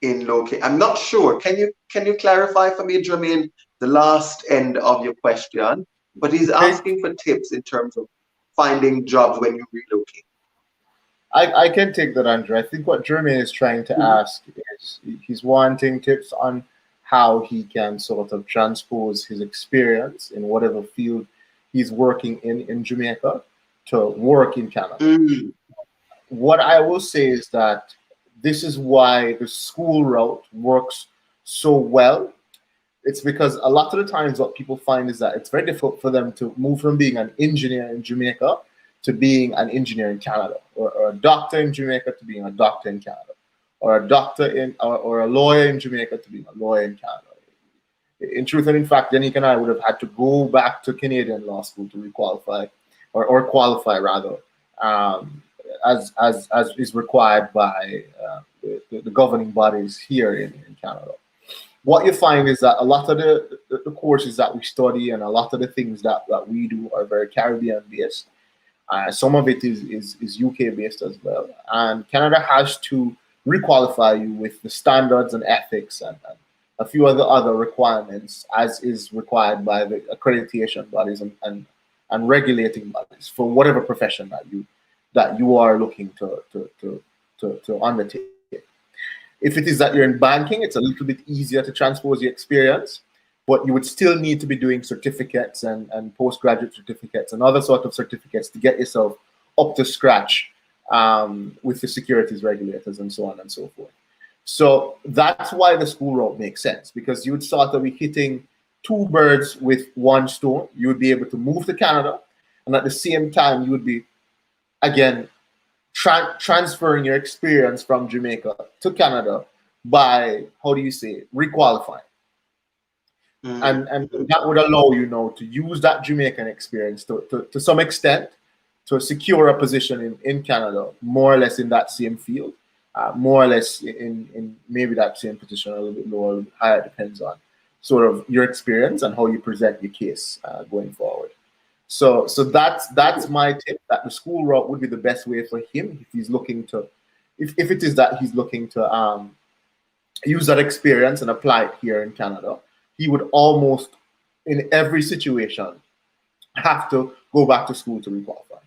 in locate? I'm not sure. Can you clarify for me, Jermaine, the last end of your question? But he's asking for tips in terms of finding jobs when you relocate. I can take that, Andrew. I think what Jermaine is trying to ask is he's wanting tips on how he can sort of transpose his experience in whatever field he's working in Jamaica to work in Canada. What I will say is that this is why the school route works so well, it's because a lot of the times what people find is that it's very difficult for them to move from being an engineer in Jamaica to being an engineer in Canada, or a doctor in Jamaica to being a doctor in Canada, or a doctor in or a lawyer in Jamaica to being a lawyer in Canada. In truth and in fact, Yannick and I would have had to go back to Canadian law school to requalify, or qualify rather, as is required by the governing bodies here in Canada. What you find is that a lot of the courses that we study and a lot of the things that we do are very Caribbean based. Some of it is UK based as well. And Canada has to requalify you with the standards and ethics and a few other requirements as is required by the accreditation bodies and regulating bodies for whatever profession that you are looking to undertake. If it is that you're in banking, it's a little bit easier to transpose your experience, but you would still need to be doing certificates and postgraduate certificates and other sort of certificates to get yourself up to scratch with the securities regulators and so on and so forth. So that's why the school route makes sense, because you would sort of be hitting two birds with one stone. You would be able to move to Canada, and at the same time, you would be, again, transferring your experience from Jamaica to Canada by, how do you say it, requalifying. And that would allow you now to use that Jamaican experience to some extent to secure a position in Canada, more or less in that same field, more or less in maybe that same position, a little bit lower, a little bit higher, depends on sort of your experience and how you present your case going forward. So that's my tip, that the school route would be the best way for him if he's looking to, if it is that he's looking to use that experience and apply it here in Canada. He would almost, in every situation, have to go back to school to requalify.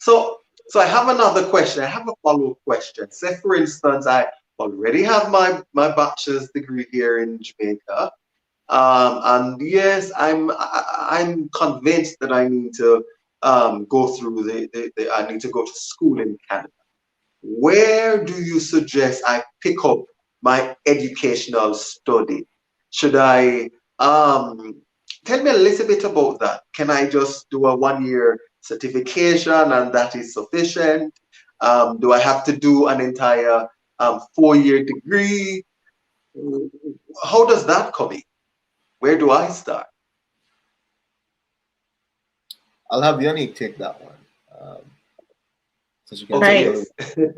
So I have another question. I have a follow-up question. Say, for instance, I already have my bachelor's degree here in Jamaica. And yes, I'm convinced that I need to go through I need to go to school in Canada. Where do you suggest I pick up my educational study? Should I tell me a little bit about that? Can I just do a 1-year certification and that is sufficient? Do I have to do an entire 4-year degree? How does that come in? Where do I start? I'll have Yannick take that one. So she can Okay. take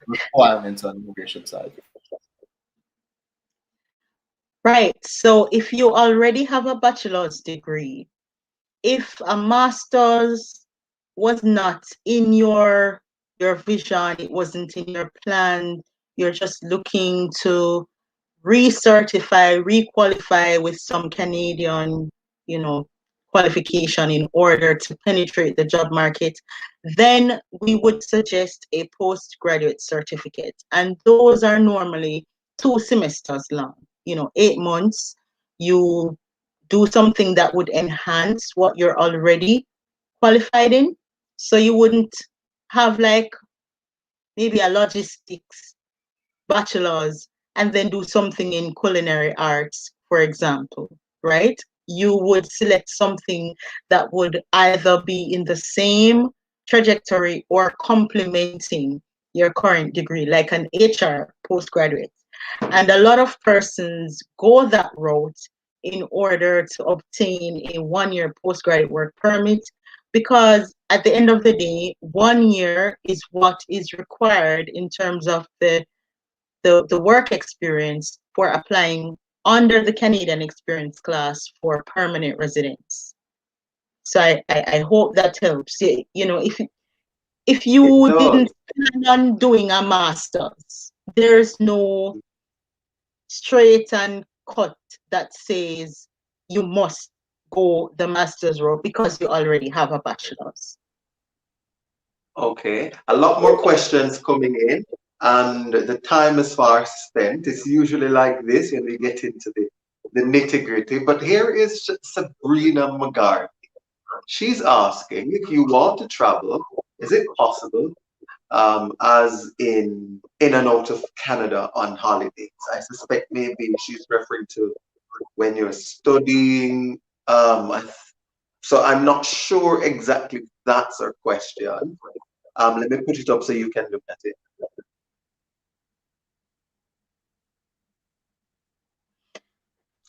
requirements on the immigration side. Right. So if you already have a bachelor's degree, if a master's was not in your vision, it wasn't in your plan, you're just looking to recertify, requalify with some Canadian, qualification in order to penetrate the job market, then we would suggest a postgraduate certificate. And those are normally 2 semesters long, 8 months. You do something that would enhance what you're already qualified in. So you wouldn't have like maybe a logistics bachelor's and then do something in culinary arts, for example, right? You would select something that would either be in the same trajectory or complementing your current degree, like an HR postgraduate. And a lot of persons go that route in order to obtain a 1-year postgraduate work permit, because at the end of the day, 1 year is what is required in terms of the work experience for applying under the Canadian experience class for permanent residence. So I hope that helps. If you didn't plan on doing a master's, there's no straight and cut that says you must go the master's route because you already have a bachelor's. Okay, a lot more questions coming in, and the time is far spent. It's usually like this when we get into the nitty-gritty. But here is Sabrina McGarvey. She's asking, if you want to travel, is it possible as in and out of Canada on holidays. I suspect maybe she's referring to when you're studying. So I'm not sure exactly if that's her question. Let me put it up so you can look at it.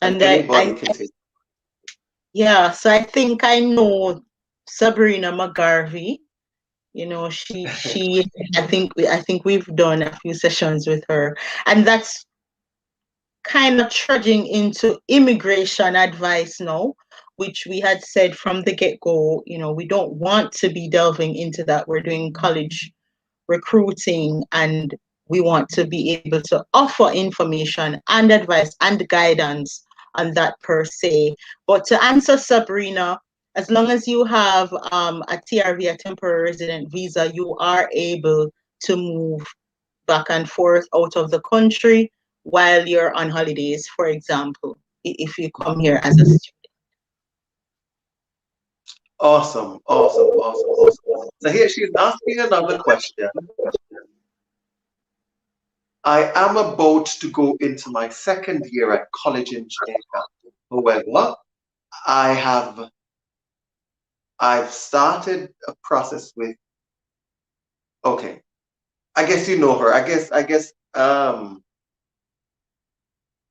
And anybody can take. yeah, so I think I know Sabrina McGarvey. You know, she I think we've done a few sessions with her, and that's kind of trudging into immigration advice now, which we had said from the get-go, you know, we don't want to be delving into that. We're doing college recruiting, and we want to be able to offer information and advice and guidance on that per se. But to answer Sabrina, as long as you have a TRV, a temporary resident visa, you are able to move back and forth out of the country while you're on holidays, for example, if you come here as a student. Awesome, awesome, awesome, awesome. So here she's asking another question. I am about to go into my second year at college in Jamaica. However, I've started a process with, okay, I guess you know her. I guess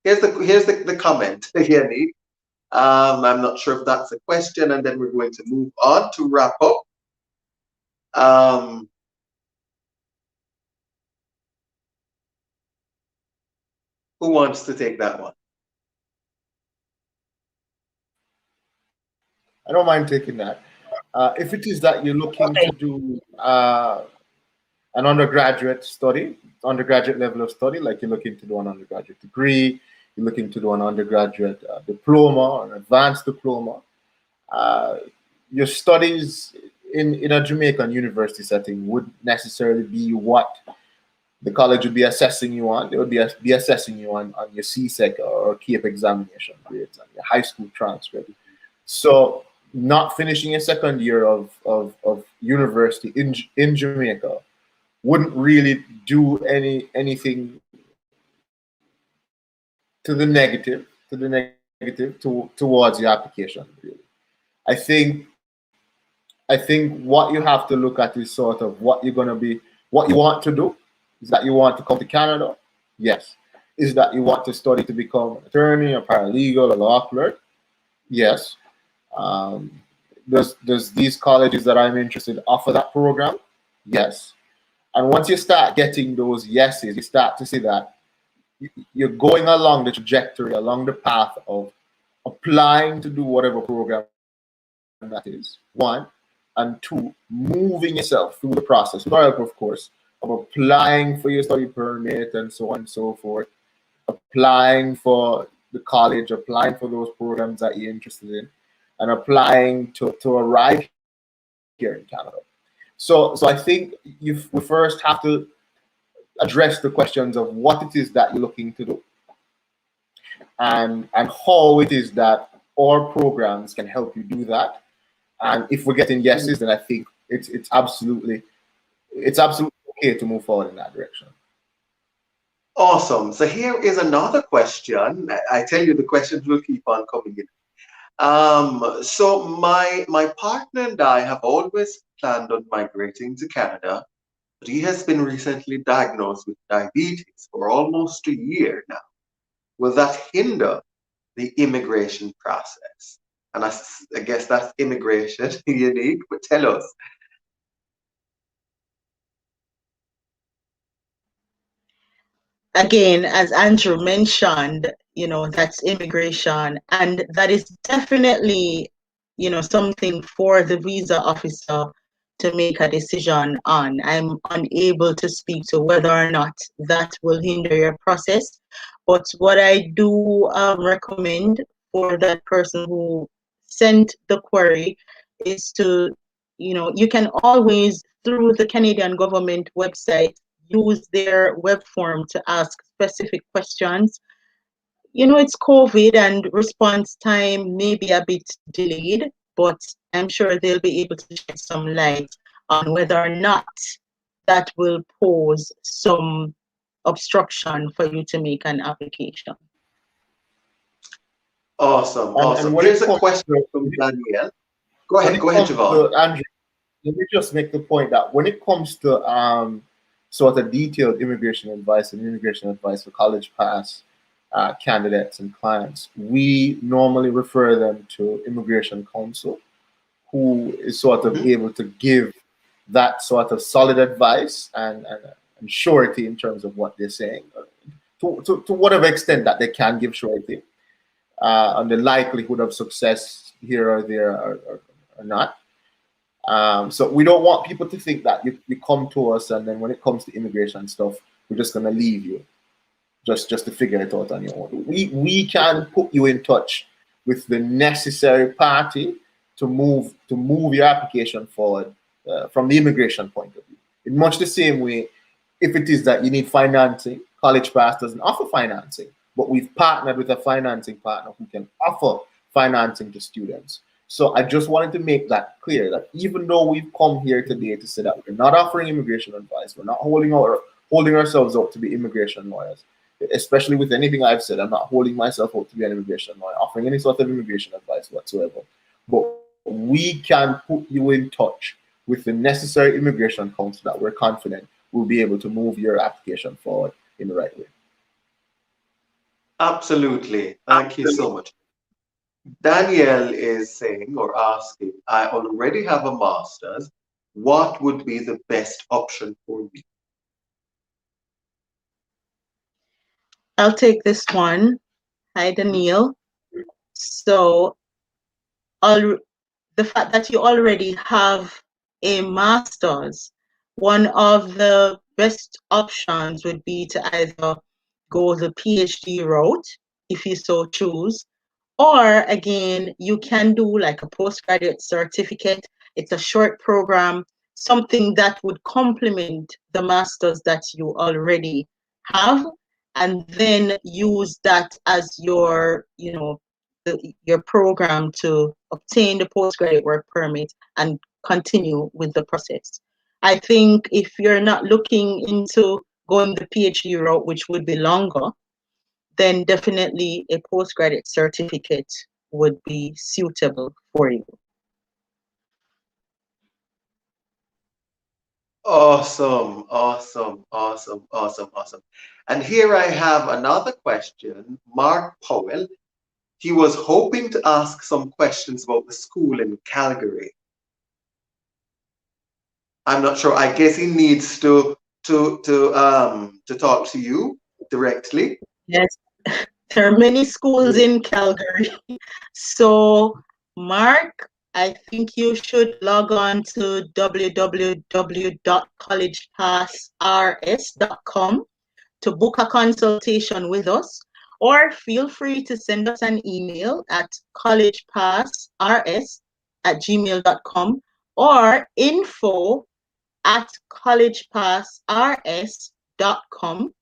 here's the comment here, Nick. I'm not sure if that's a question, and then we're going to move on to wrap up. Who wants to take that one? I don't mind taking that. If it is that you're looking to do an undergraduate study, undergraduate level of study, like you're looking to do an undergraduate degree, you're looking to do an undergraduate diploma, an advanced diploma, your studies in a Jamaican university setting would necessarily be what the college would be assessing you on. They would be assessing you on your CSEC or CAPE examination grades and your high school transcript. So not finishing a second year of university in Jamaica wouldn't really do anything to the negative towards your application. Really, I think what you have to look at is sort of what you're gonna be, what you want to do. Is that you want to come to Canada? Yes. Is that you want to study to become an attorney, a paralegal, a law clerk? Yes. Does these colleges that I'm interested in offer that program? Yes. And once you start getting those yeses, you start to see that you're going along the trajectory, along the path of applying to do whatever program that is, one, and two, moving yourself through the process, with help, of course, of applying for your study permit and so on and so forth, applying for the college, applying for those programs that you're interested in, and applying to arrive here in Canada. So I think we first have to address the questions of what it is that you're looking to do, and how it is that our programs can help you do that. And if we're getting yeses, then I think it's absolutely okay to move forward in that direction. Awesome. So here is another question. I tell you, the questions will keep on coming in. So my partner and I have always planned on migrating to Canada, but he has been recently diagnosed with diabetes for almost a year now. Will that hinder the immigration process? And I guess that's immigration unique, but tell us. Again, as Andrew mentioned, you know, that's immigration, and that is definitely, you know, something for the visa officer to make a decision on. I'm unable to speak to whether or not that will hinder your process, but what I do recommend for that person who sent the query is to, you know, you can always, through the Canadian government website, use their web form to ask specific questions. You know, it's COVID and response time may be a bit delayed, but I'm sure they'll be able to shed some light on whether or not that will pose some obstruction for you to make an application. Awesome, And awesome. when it Here's a comes question to, from Danielle. Go when ahead, it comes Javon. to Andrew, let me just make the point that when it comes to sort of detailed immigration advice and immigration advice for college pass candidates and clients, we normally refer them to immigration counsel, who is sort of able to give that sort of solid advice and surety in terms of what they're saying, to whatever extent that they can give surety on the likelihood of success here or there or not. So we don't want people to think that you come to us and then when it comes to immigration stuff, we're just going to leave you just to figure it out on your own. We can put you in touch with the necessary party to move your application forward from the immigration point of view. In much the same way, if it is that you need financing, College Pass doesn't offer financing, but we've partnered with a financing partner who can offer financing to students. So I just wanted to make that clear that even though we've come here today to say that we're not offering immigration advice, we're not holding ourselves out to be immigration lawyers, especially with anything I've said, I'm not holding myself out to be an immigration lawyer, offering any sort of immigration advice whatsoever. But we can put you in touch with the necessary immigration counsel that we're confident will be able to move your application forward in the right way. Absolutely. Thank you so much. Danielle is saying or asking, I already have a master's. What would be the best option for me? I'll take this one. Hi, Danielle. So, the fact that you already have a master's, one of the best options would be to either go the PhD route, if you so choose, or again, you can do like a postgraduate certificate. It's a short program, something that would complement the master's that you already have, and then use that as your, your program to obtain the postgraduate work permit and continue with the process. I think if you're not looking into going the PhD route, which would be longer, then definitely a postgraduate certificate would be suitable for you. Awesome, awesome, awesome, awesome, awesome. And here I have another question. Mark Powell, he was hoping to ask some questions about the school in Calgary. I'm not sure. I guess he needs to talk to you directly. Yes, there are many schools in Calgary. So, Mark, I think you should log on to www.collegepassrs.com to book a consultation with us, or feel free to send us an email at collegepassrs@gmail.com or info@collegepassrs.com,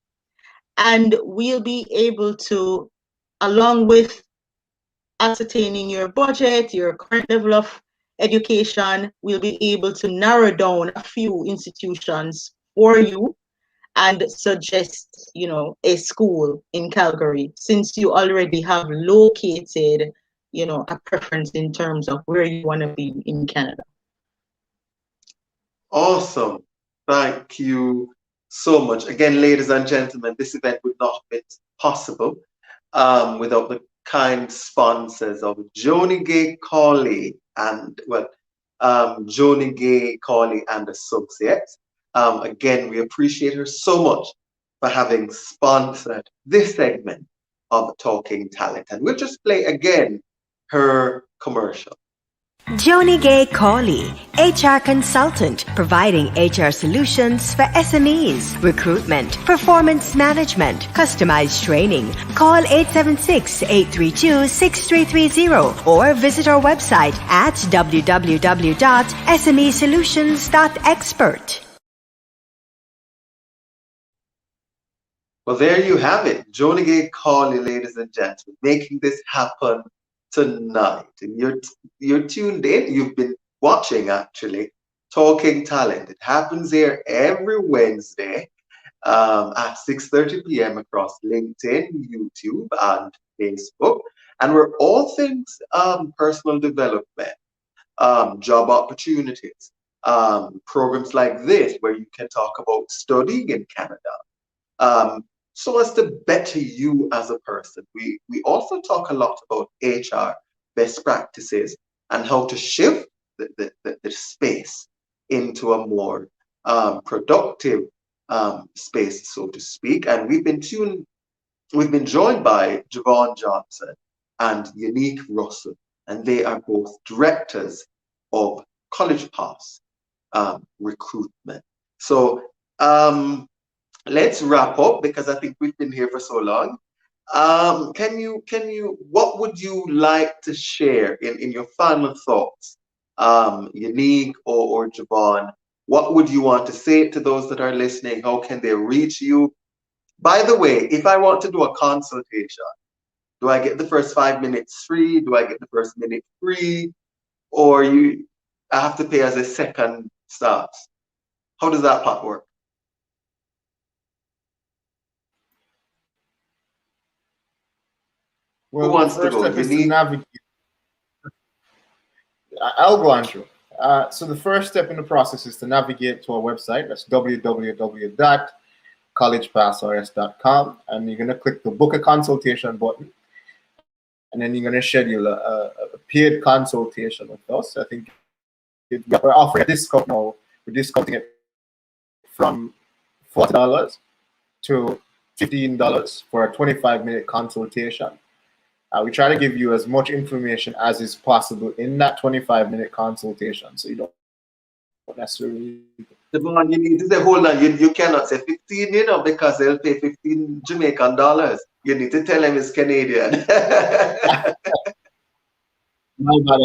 and we'll be able to, along with ascertaining your budget, your current level of education, we'll be able to narrow down a few institutions for you and suggest, a school in Calgary, since you already have located, a preference in terms of where you want to be in Canada. Awesome. Thank you so much. Again, ladies and gentlemen, this event would not have been possible without the kind sponsors of Joni Gay Corley and, Joni Gay Corley and Associates. Again, we appreciate her so much for having sponsored this segment of Talking Talent. And we'll just play again her commercial. Joni Gay Corley, HR consultant, providing HR solutions for SMEs, recruitment, performance management, customized training. Call 876-832-6330 or visit our website at www.smesolutions.expert. Well, there you have it. Joni Gay Corley, ladies and gentlemen, making this happen tonight. And you're tuned in. You've been watching, actually, Talking Talent. It happens here every Wednesday at 6:30 p.m. across LinkedIn, YouTube, and Facebook. And we're all things personal development, job opportunities, programs like this where you can talk about studying in Canada, so as to better you as a person. We also talk a lot about HR best practices and how to shift the space into a more productive space, so to speak. And we've been joined by Javon Johnson and Unique Russell, and they are both directors of College Pass recruitment. So let's wrap up because I think we've been here for so long. What would you like to share in your final thoughts, Unique or Javon? What would you want to say to those that are listening? How can they reach you? By the way, if I want to do a consultation, do I get the first 5 minutes free? Do I get the first minute free? Or I have to pay as a second start? How does that part work? Well, Who wants the to first go? step is to Unique? navigate. I'll go, Andrew. So the first step in the process is to navigate to our website. That's www.collegepassrs.com, and you're going to click the book a consultation button, and then you're going to schedule a paid consultation with us. I think we're offering a discount now. We're discounting it from $40 to $15 for a 25-minute consultation. We try to give you as much information as is possible in that 25-minute consultation, so you don't necessarily. Devon, you need to say, hold on, you cannot say 15, because they'll pay 15 Jamaican dollars. You need to tell them it's Canadian. No, but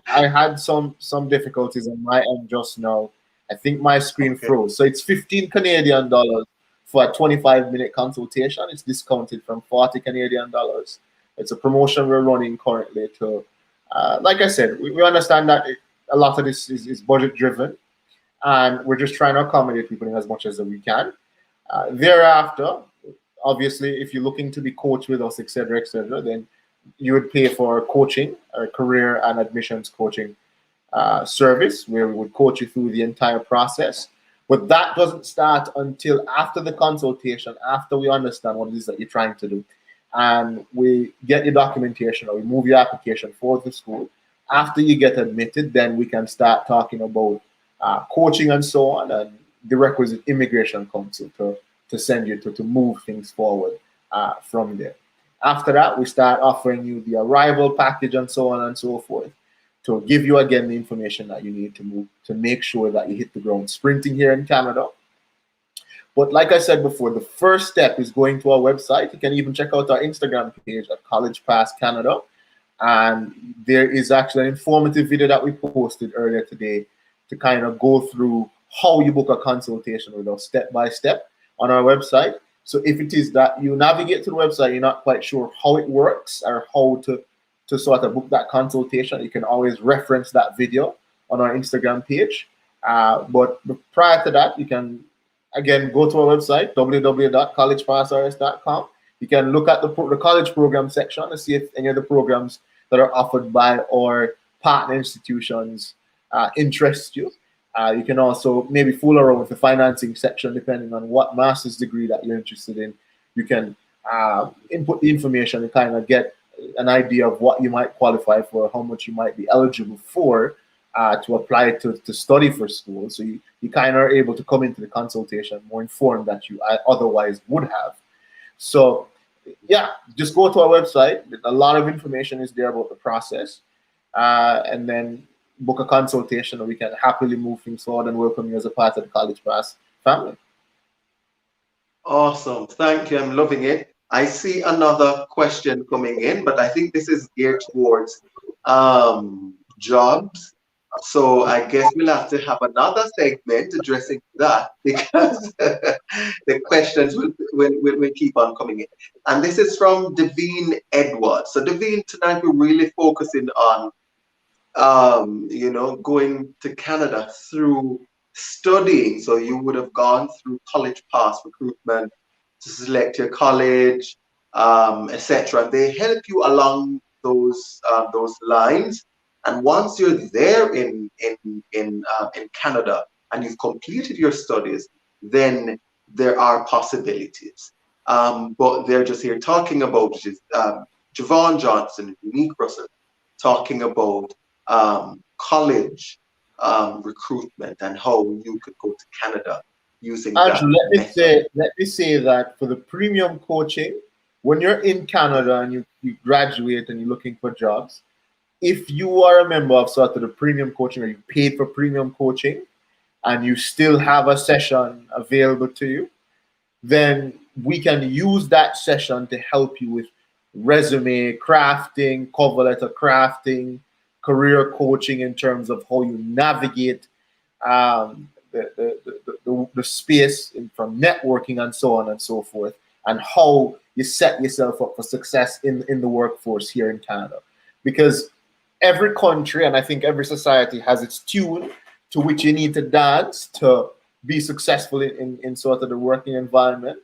I had some difficulties on my end just now. I think my screen froze. So it's 15 Canadian dollars for a 25-minute consultation. It's discounted from 40 Canadian dollars. It's a promotion we're running currently to, like I said, we understand that a lot of this is budget driven, and we're just trying to accommodate people in as much as we can. Thereafter, obviously, if you're looking to be coached with us, etc., then you would pay for coaching, or career and admissions coaching service, where we would coach you through the entire process. But that doesn't start until after the consultation, after we understand what it is that you're trying to do. And we get your documentation, or we move your application forward to school. After you get admitted, then we can start talking about coaching and so on, and the requisite immigration council to send you to move things forward from there. After that, we start offering you the arrival package and so on and so forth, to give you again the information that you need to move, to make sure that you hit the ground sprinting here in Canada. But like I said before, the first step is going to our website. You can even check out our Instagram page at College Pass Canada. And there is actually an informative video that we posted earlier today to kind of go through how you book a consultation with us step by step on our website. So if it is that you navigate to the website, you're not quite sure how it works or how to sort of book that consultation, you can always reference that video on our Instagram page. But prior to that, you can, again, go to our website, www.collegepassrs.com. You can look at the college program section to see if any of the programs that are offered by our partner institutions interest you. You can also maybe fool around with the financing section, depending on what master's degree that you're interested in. You can input the information and kind of get an idea of what you might qualify for, how much you might be eligible for to apply to study for school. So you kind of are able to come into the consultation more informed than you otherwise would have. So yeah, just go to our website. A lot of information is there about the process. And then book a consultation, and we can happily move things forward and welcome you as a part of the College Pass family. Awesome. Thank you. I'm loving it. I see another question coming in, but I think this is geared towards jobs. So I guess we'll have to have another segment addressing that, because the questions will keep on coming in. And this is from Devine Edwards. So Devine, tonight we're really focusing on going to Canada through studying. So you would have gone through college pass recruitment to select your college, etc. They help you along those lines. And once you're there in Canada and you've completed your studies, then there are possibilities. But they're just here talking about Javon Johnson and Unique Russell talking about college recruitment and how you could go to Canada using that Andrew, method. let me say that for the premium coaching, when you're in Canada and you graduate and you're looking for jobs, if you are a member of sort of the premium coaching or you paid for premium coaching and you still have a session available to you, then we can use that session to help you with resume crafting, cover letter crafting, career coaching in terms of how you navigate the space from networking and so on and so forth, and how you set yourself up for success in the workforce here in Canada. Because every country, and I think every society, has its tune to which you need to dance to be successful in sort of the working environment.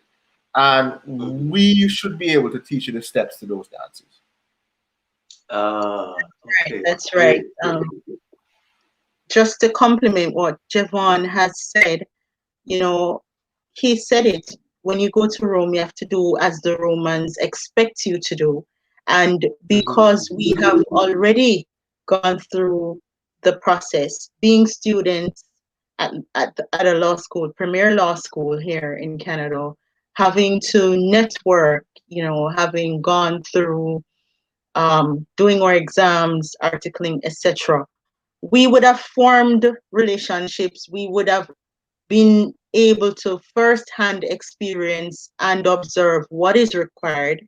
And we should be able to teach you the steps to those dances. Okay. Right, that's right. Just to complement what Javon has said, he said it. When you go to Rome, you have to do as the Romans expect you to do. And because we have already gone through the process, being students at a law school, premier law school here in Canada, having to network, having gone through doing our exams, articling, etc., we would have formed relationships. We would have been able to firsthand experience and observe what is required.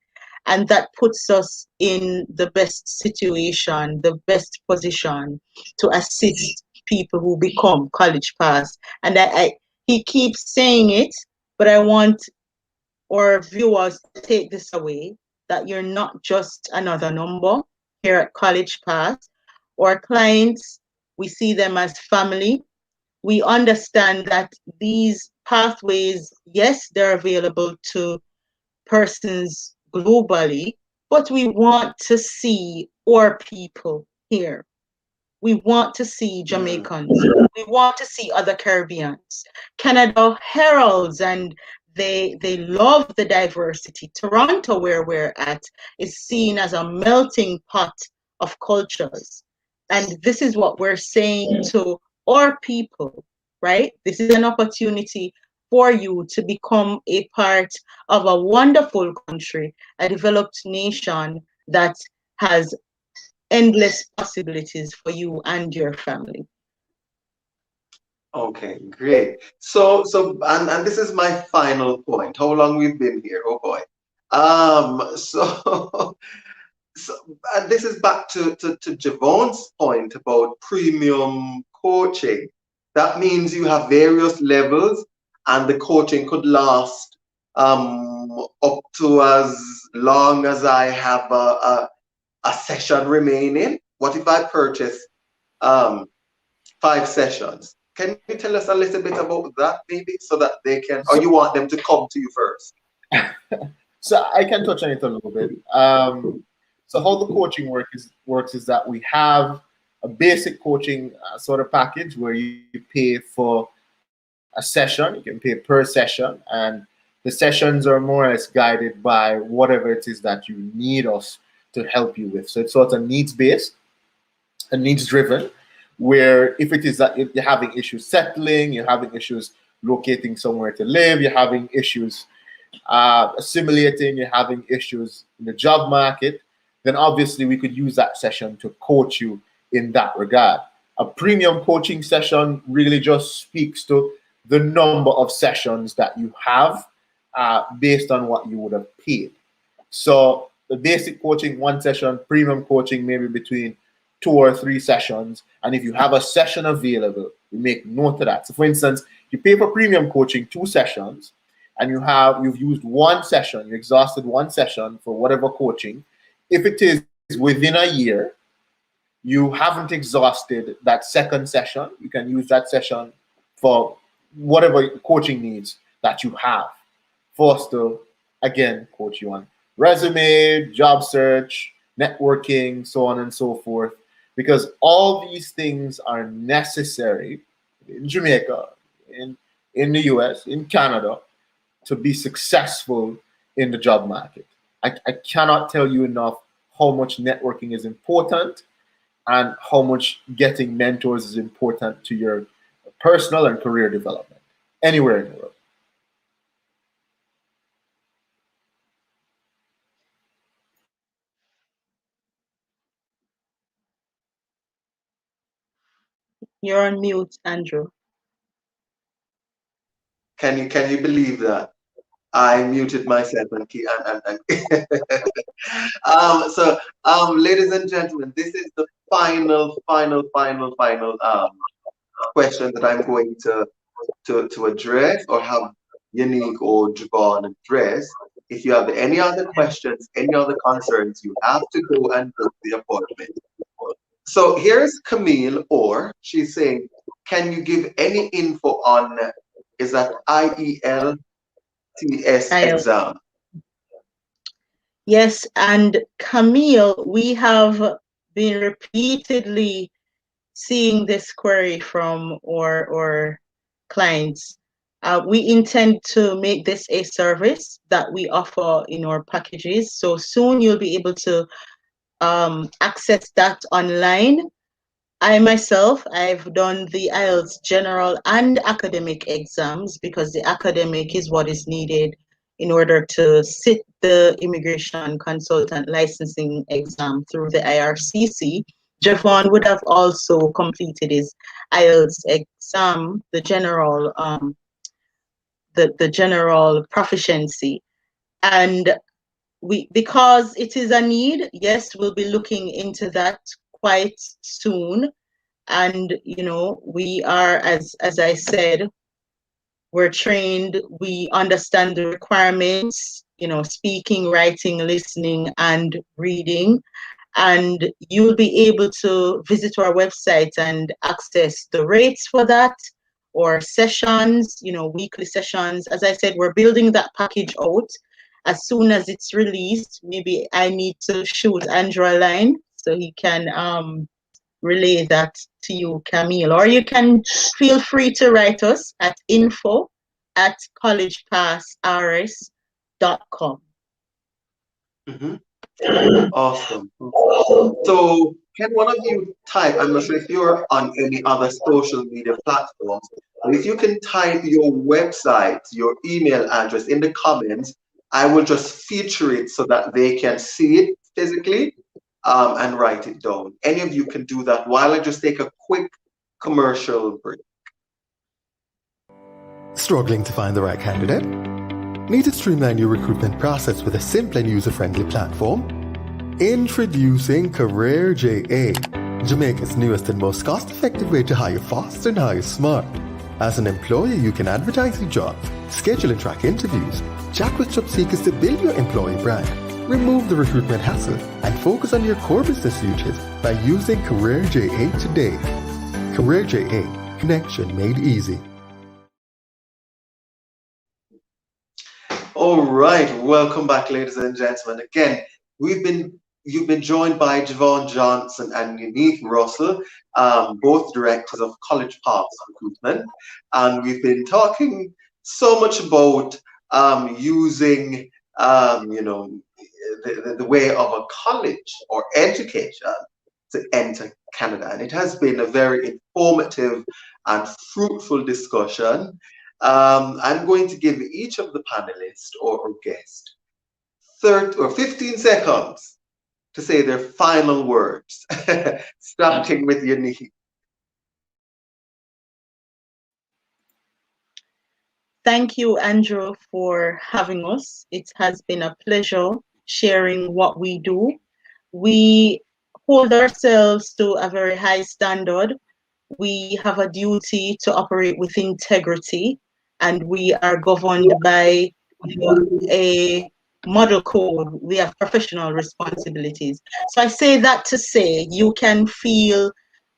And that puts us in the best situation, the best position to assist people who become college pass. And he keeps saying it, but I want our viewers to take this away, that you're not just another number here at College Pass. Our clients, we see them as family. We understand that these pathways, yes, they're available to persons globally, but we want to see our people here. We want to see Jamaicans. We want to see other Caribbeans. Canada heralds and they love the diversity. Toronto, where we're at, is seen as a melting pot of cultures. And this is what we're saying to our people, right? This is an opportunity for you to become a part of a wonderful country, a developed nation that has endless possibilities for you and your family. Okay, great. And this is my final point. How long we've been here? Oh boy. So so and this is back to Javon's point about premium coaching. That means you have various levels, and the coaching could last up to as long as I have a session remaining. What if I purchase 5 sessions? Can you tell us a little bit about that, maybe, so that they can, or you want them to come to you first? So I can touch on it a little bit. So how the coaching works is that we have a basic coaching sort of package where you pay for a session. You can pay per session, and the sessions are more or less guided by whatever it is that you need us to help you with. So it's sort of needs-based and needs-driven, where if it is that you're having issues settling, you're having issues locating somewhere to live, you're having issues assimilating, you're having issues in the job market, then obviously we could use that session to coach you in that regard. A premium coaching session really just speaks to the number of sessions that you have based on what you would have paid. So the basic coaching, 1 session, premium coaching, maybe between 2 or 3 sessions. And if you have a session available, you make note of that. So for instance, you pay for premium coaching 2 sessions, and you've used 1 session, you exhausted 1 session for whatever coaching. If it is within a year, you haven't exhausted that second session, you can use that session for whatever coaching needs that you have for us to, again, coach you on resume, job search, networking, so on and so forth. Because all these things are necessary in Jamaica, in the US, in Canada, to be successful in the job market. I cannot tell you enough how much networking is important and how much getting mentors is important to your personal and career development anywhere in the world. You're on mute, Andrew. Can you believe that? I muted myself and ladies and gentlemen, this is the final question that I'm going to address or have Unique or Javon address. If you have any other questions, any other concerns, you have to go and book the appointment. So here's Camille, or she's saying, can you give any info on, is that IELTS exam? Yes, and Camille, we have been repeatedly seeing this query from our clients. We intend to make this a service that we offer in our packages. So soon you'll be able to access that online. I myself, I've done the IELTS general and academic exams because the academic is what is needed in order to sit the immigration consultant licensing exam through the IRCC. Javon would have also completed his IELTS exam, the general proficiency. And because it is a need, yes, we'll be looking into that quite soon. And we are, as I said, we're trained, we understand the requirements, speaking, writing, listening, and reading. And you'll be able to visit our website and access the rates for that, or sessions, weekly sessions. As I said, we're building that package out. As soon as it's released, maybe I need to shoot Andrew a line so he can relay that to you, Camille. Or you can feel free to write us at info@collegepassrs.com. Mm-hmm. Awesome. So can one of you type, I'm not sure if you're on any other social media platforms, but if you can type your website, your email address in the comments, I will just feature it so that they can see it physically and write it down. Any of you can do that while I just take a quick commercial break. Struggling to find the right candidate? Need to streamline your recruitment process with a simple and user-friendly platform? Introducing CareerJA, Jamaica's newest and most cost-effective way to hire fast and hire smart. As an employer, you can advertise your jobs, schedule and track interviews, chat with job seekers to build your employee brand, remove the recruitment hassle, and focus on your core business duties by using CareerJA today. CareerJA, connection made easy. All right, welcome back, ladies and gentlemen. Again, you've been joined by Javon Johnson and Unique Russell, both directors of College Pass Recruitment, and we've been talking so much about using the way of a college or education to enter Canada, and it has been a very informative and fruitful discussion. I'm going to give each of the panelists or guests 30 or 15 seconds to say their final words, starting with Unique. Thank you, Andrew, for having us. It has been a pleasure sharing what we do. We hold ourselves to a very high standard. We have a duty to operate with integrity, and we are governed by a model code, we have professional responsibilities. So I say that to say you can feel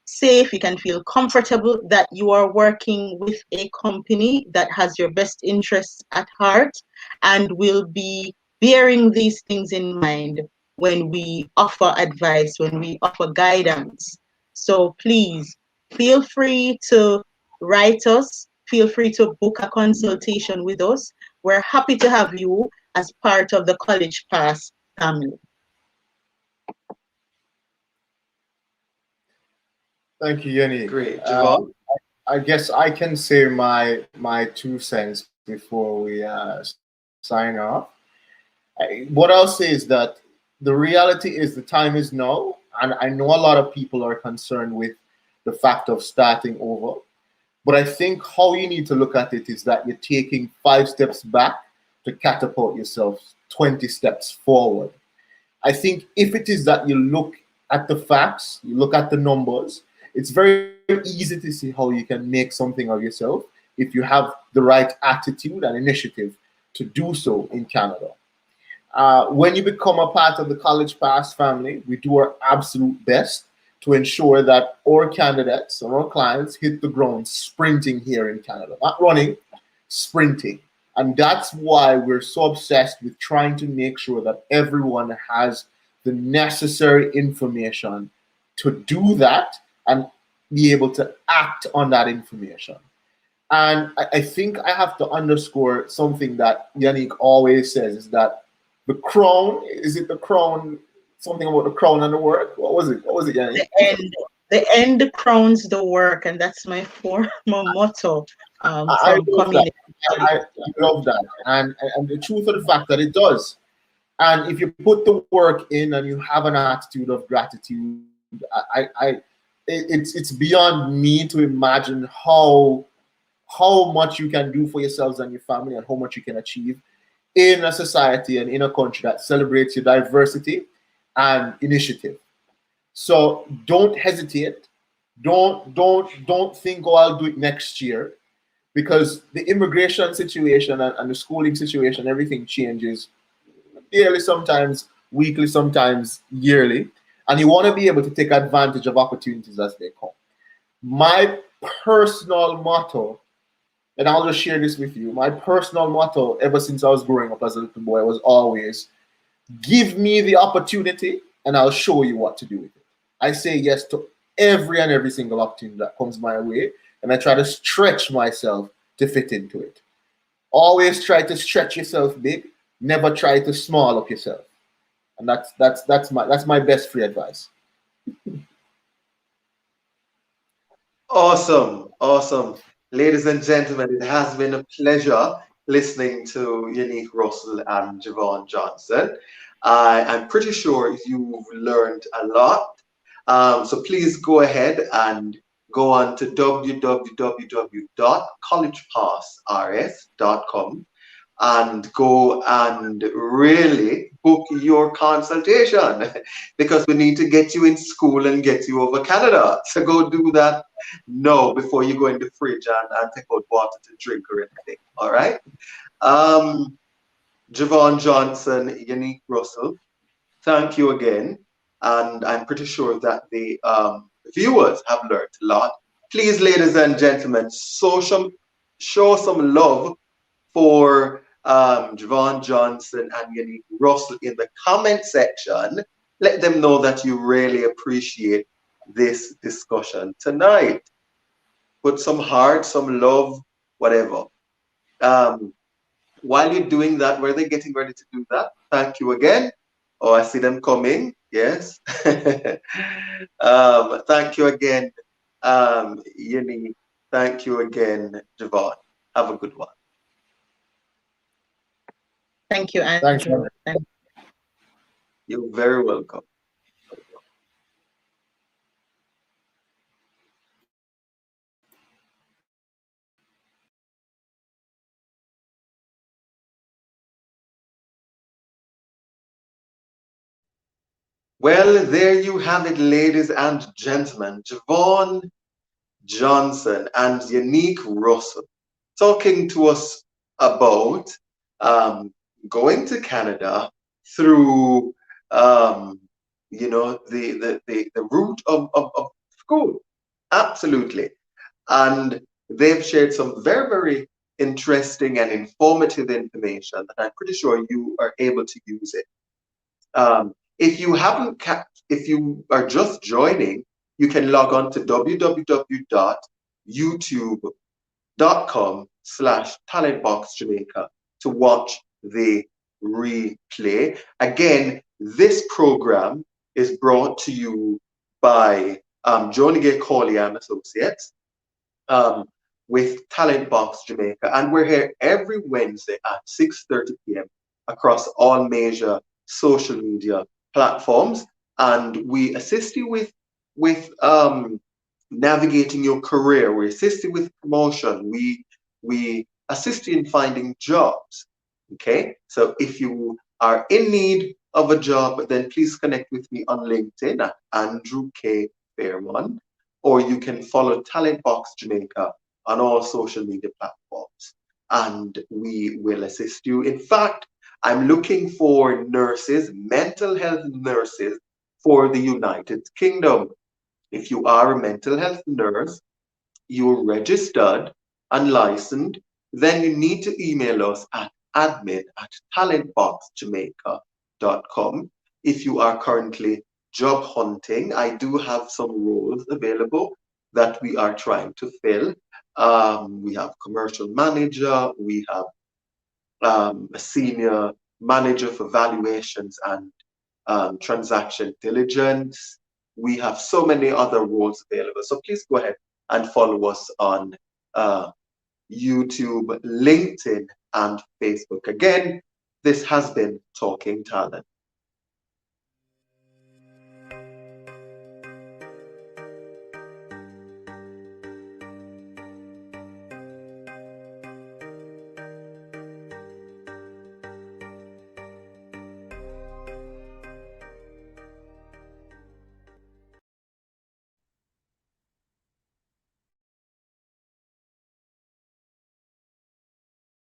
safe, you can feel comfortable that you are working with a company that has your best interests at heart and will be bearing these things in mind when we offer advice, when we offer guidance. So please feel free to write us, feel free to book a consultation with us. We're happy to have you as part of the College Pass family. Thank you, Yanni. Great. Javon? I guess I can say my 2 cents before we sign off. What I'll say is that the reality is the time is now, and I know a lot of people are concerned with the fact of starting over. But I think how you need to look at it is that you're taking 5 steps back to catapult yourself 20 steps forward. I think if it is that you look at the facts, you look at the numbers, it's very easy to see how you can make something of yourself if you have the right attitude and initiative to do so in Canada. When you become a part of the College Pass family, we do our absolute best to ensure that our candidates and our clients hit the ground sprinting here in Canada. Not running, sprinting. And that's why we're so obsessed with trying to make sure that everyone has the necessary information to do that and be able to act on that information. And I think I have to underscore something that Yannick always says is that the crown, is it the crown, something about the crown and the work? What was it, Yannick? The end crowns the work, and that's my former motto. I love that. I love that. And the truth of the fact that it does. And if you put the work in and you have an attitude of gratitude, it's beyond me to imagine how much you can do for yourselves and your family and how much you can achieve in a society and in a country that celebrates your diversity and initiative. So don't hesitate. Don't think, oh, I'll do it next year, because the immigration situation and the schooling situation, everything changes daily, sometimes weekly, sometimes yearly, and you want to be able to take advantage of opportunities as they come. My personal motto, and I'll just share this with you, my personal motto ever since I was growing up as a little boy was always, give me the opportunity and I'll show you what to do with it. I say yes to every single opportunity that comes my way, and I try to stretch myself to fit into it. Always try to stretch yourself big, never try to small up yourself. And that's my best free advice. Awesome. Ladies and gentlemen, it has been a pleasure listening to Unique Russell and Javon Johnson. I'm pretty sure you've learned a lot. So please go ahead and go on to www.collegepassrs.com and go and really book your consultation, because we need to get you in school and get you over Canada. So go do that now before you go in the fridge and take out water to drink or anything. All right. Javon Johnson, Unique Russell, thank you again. And I'm pretty sure that the viewers have learned a lot. Please, ladies and gentlemen, show some love for Javon Johnson and Unique Russell in the comment section. Let them know that you really appreciate this discussion tonight. Put some heart, some love, whatever. While you're doing that, were they getting ready to do that? Thank you again. Oh, I see them coming. Yes. Thank you again, Yini. Thank you again, Javon. Have a good one. Thank you, Andrew. Thanks. You're very welcome. Well, there you have it, ladies and gentlemen. Javon Johnson and Unique Russell talking to us about going to Canada through the route of school. Absolutely. And they've shared some very, very interesting and informative information that I'm pretty sure you are able to use it. If you haven't if you are just joining, you can log on to www.youtube.com/talentboxjamaica to watch the replay. Again, this program is brought to you by Joni Gay Corley and Associates, with Talent Box Jamaica, and we're here every Wednesday at 6:30 p.m. across all major social media platforms, and we assist you with navigating your career. We assist you with promotion. We assist you in finding jobs. Okay, so if you are in need of a job, then please connect with me on LinkedIn at Andrew K. Fairmont, or you can follow Talent Box Jamaica on all social media platforms, and we will assist you. In fact, I'm looking for nurses, mental health nurses for the United Kingdom. If you are a mental health nurse, you're registered and licensed, then you need to email us at admin@talentboxjamaica.com. If you are currently job hunting, I do have some roles available that we are trying to fill. We have commercial manager, we have a senior manager for valuations and transaction diligence. We have so many other roles available. So please go ahead and follow us on YouTube, LinkedIn, and Facebook. Again, this has been Talking Talent.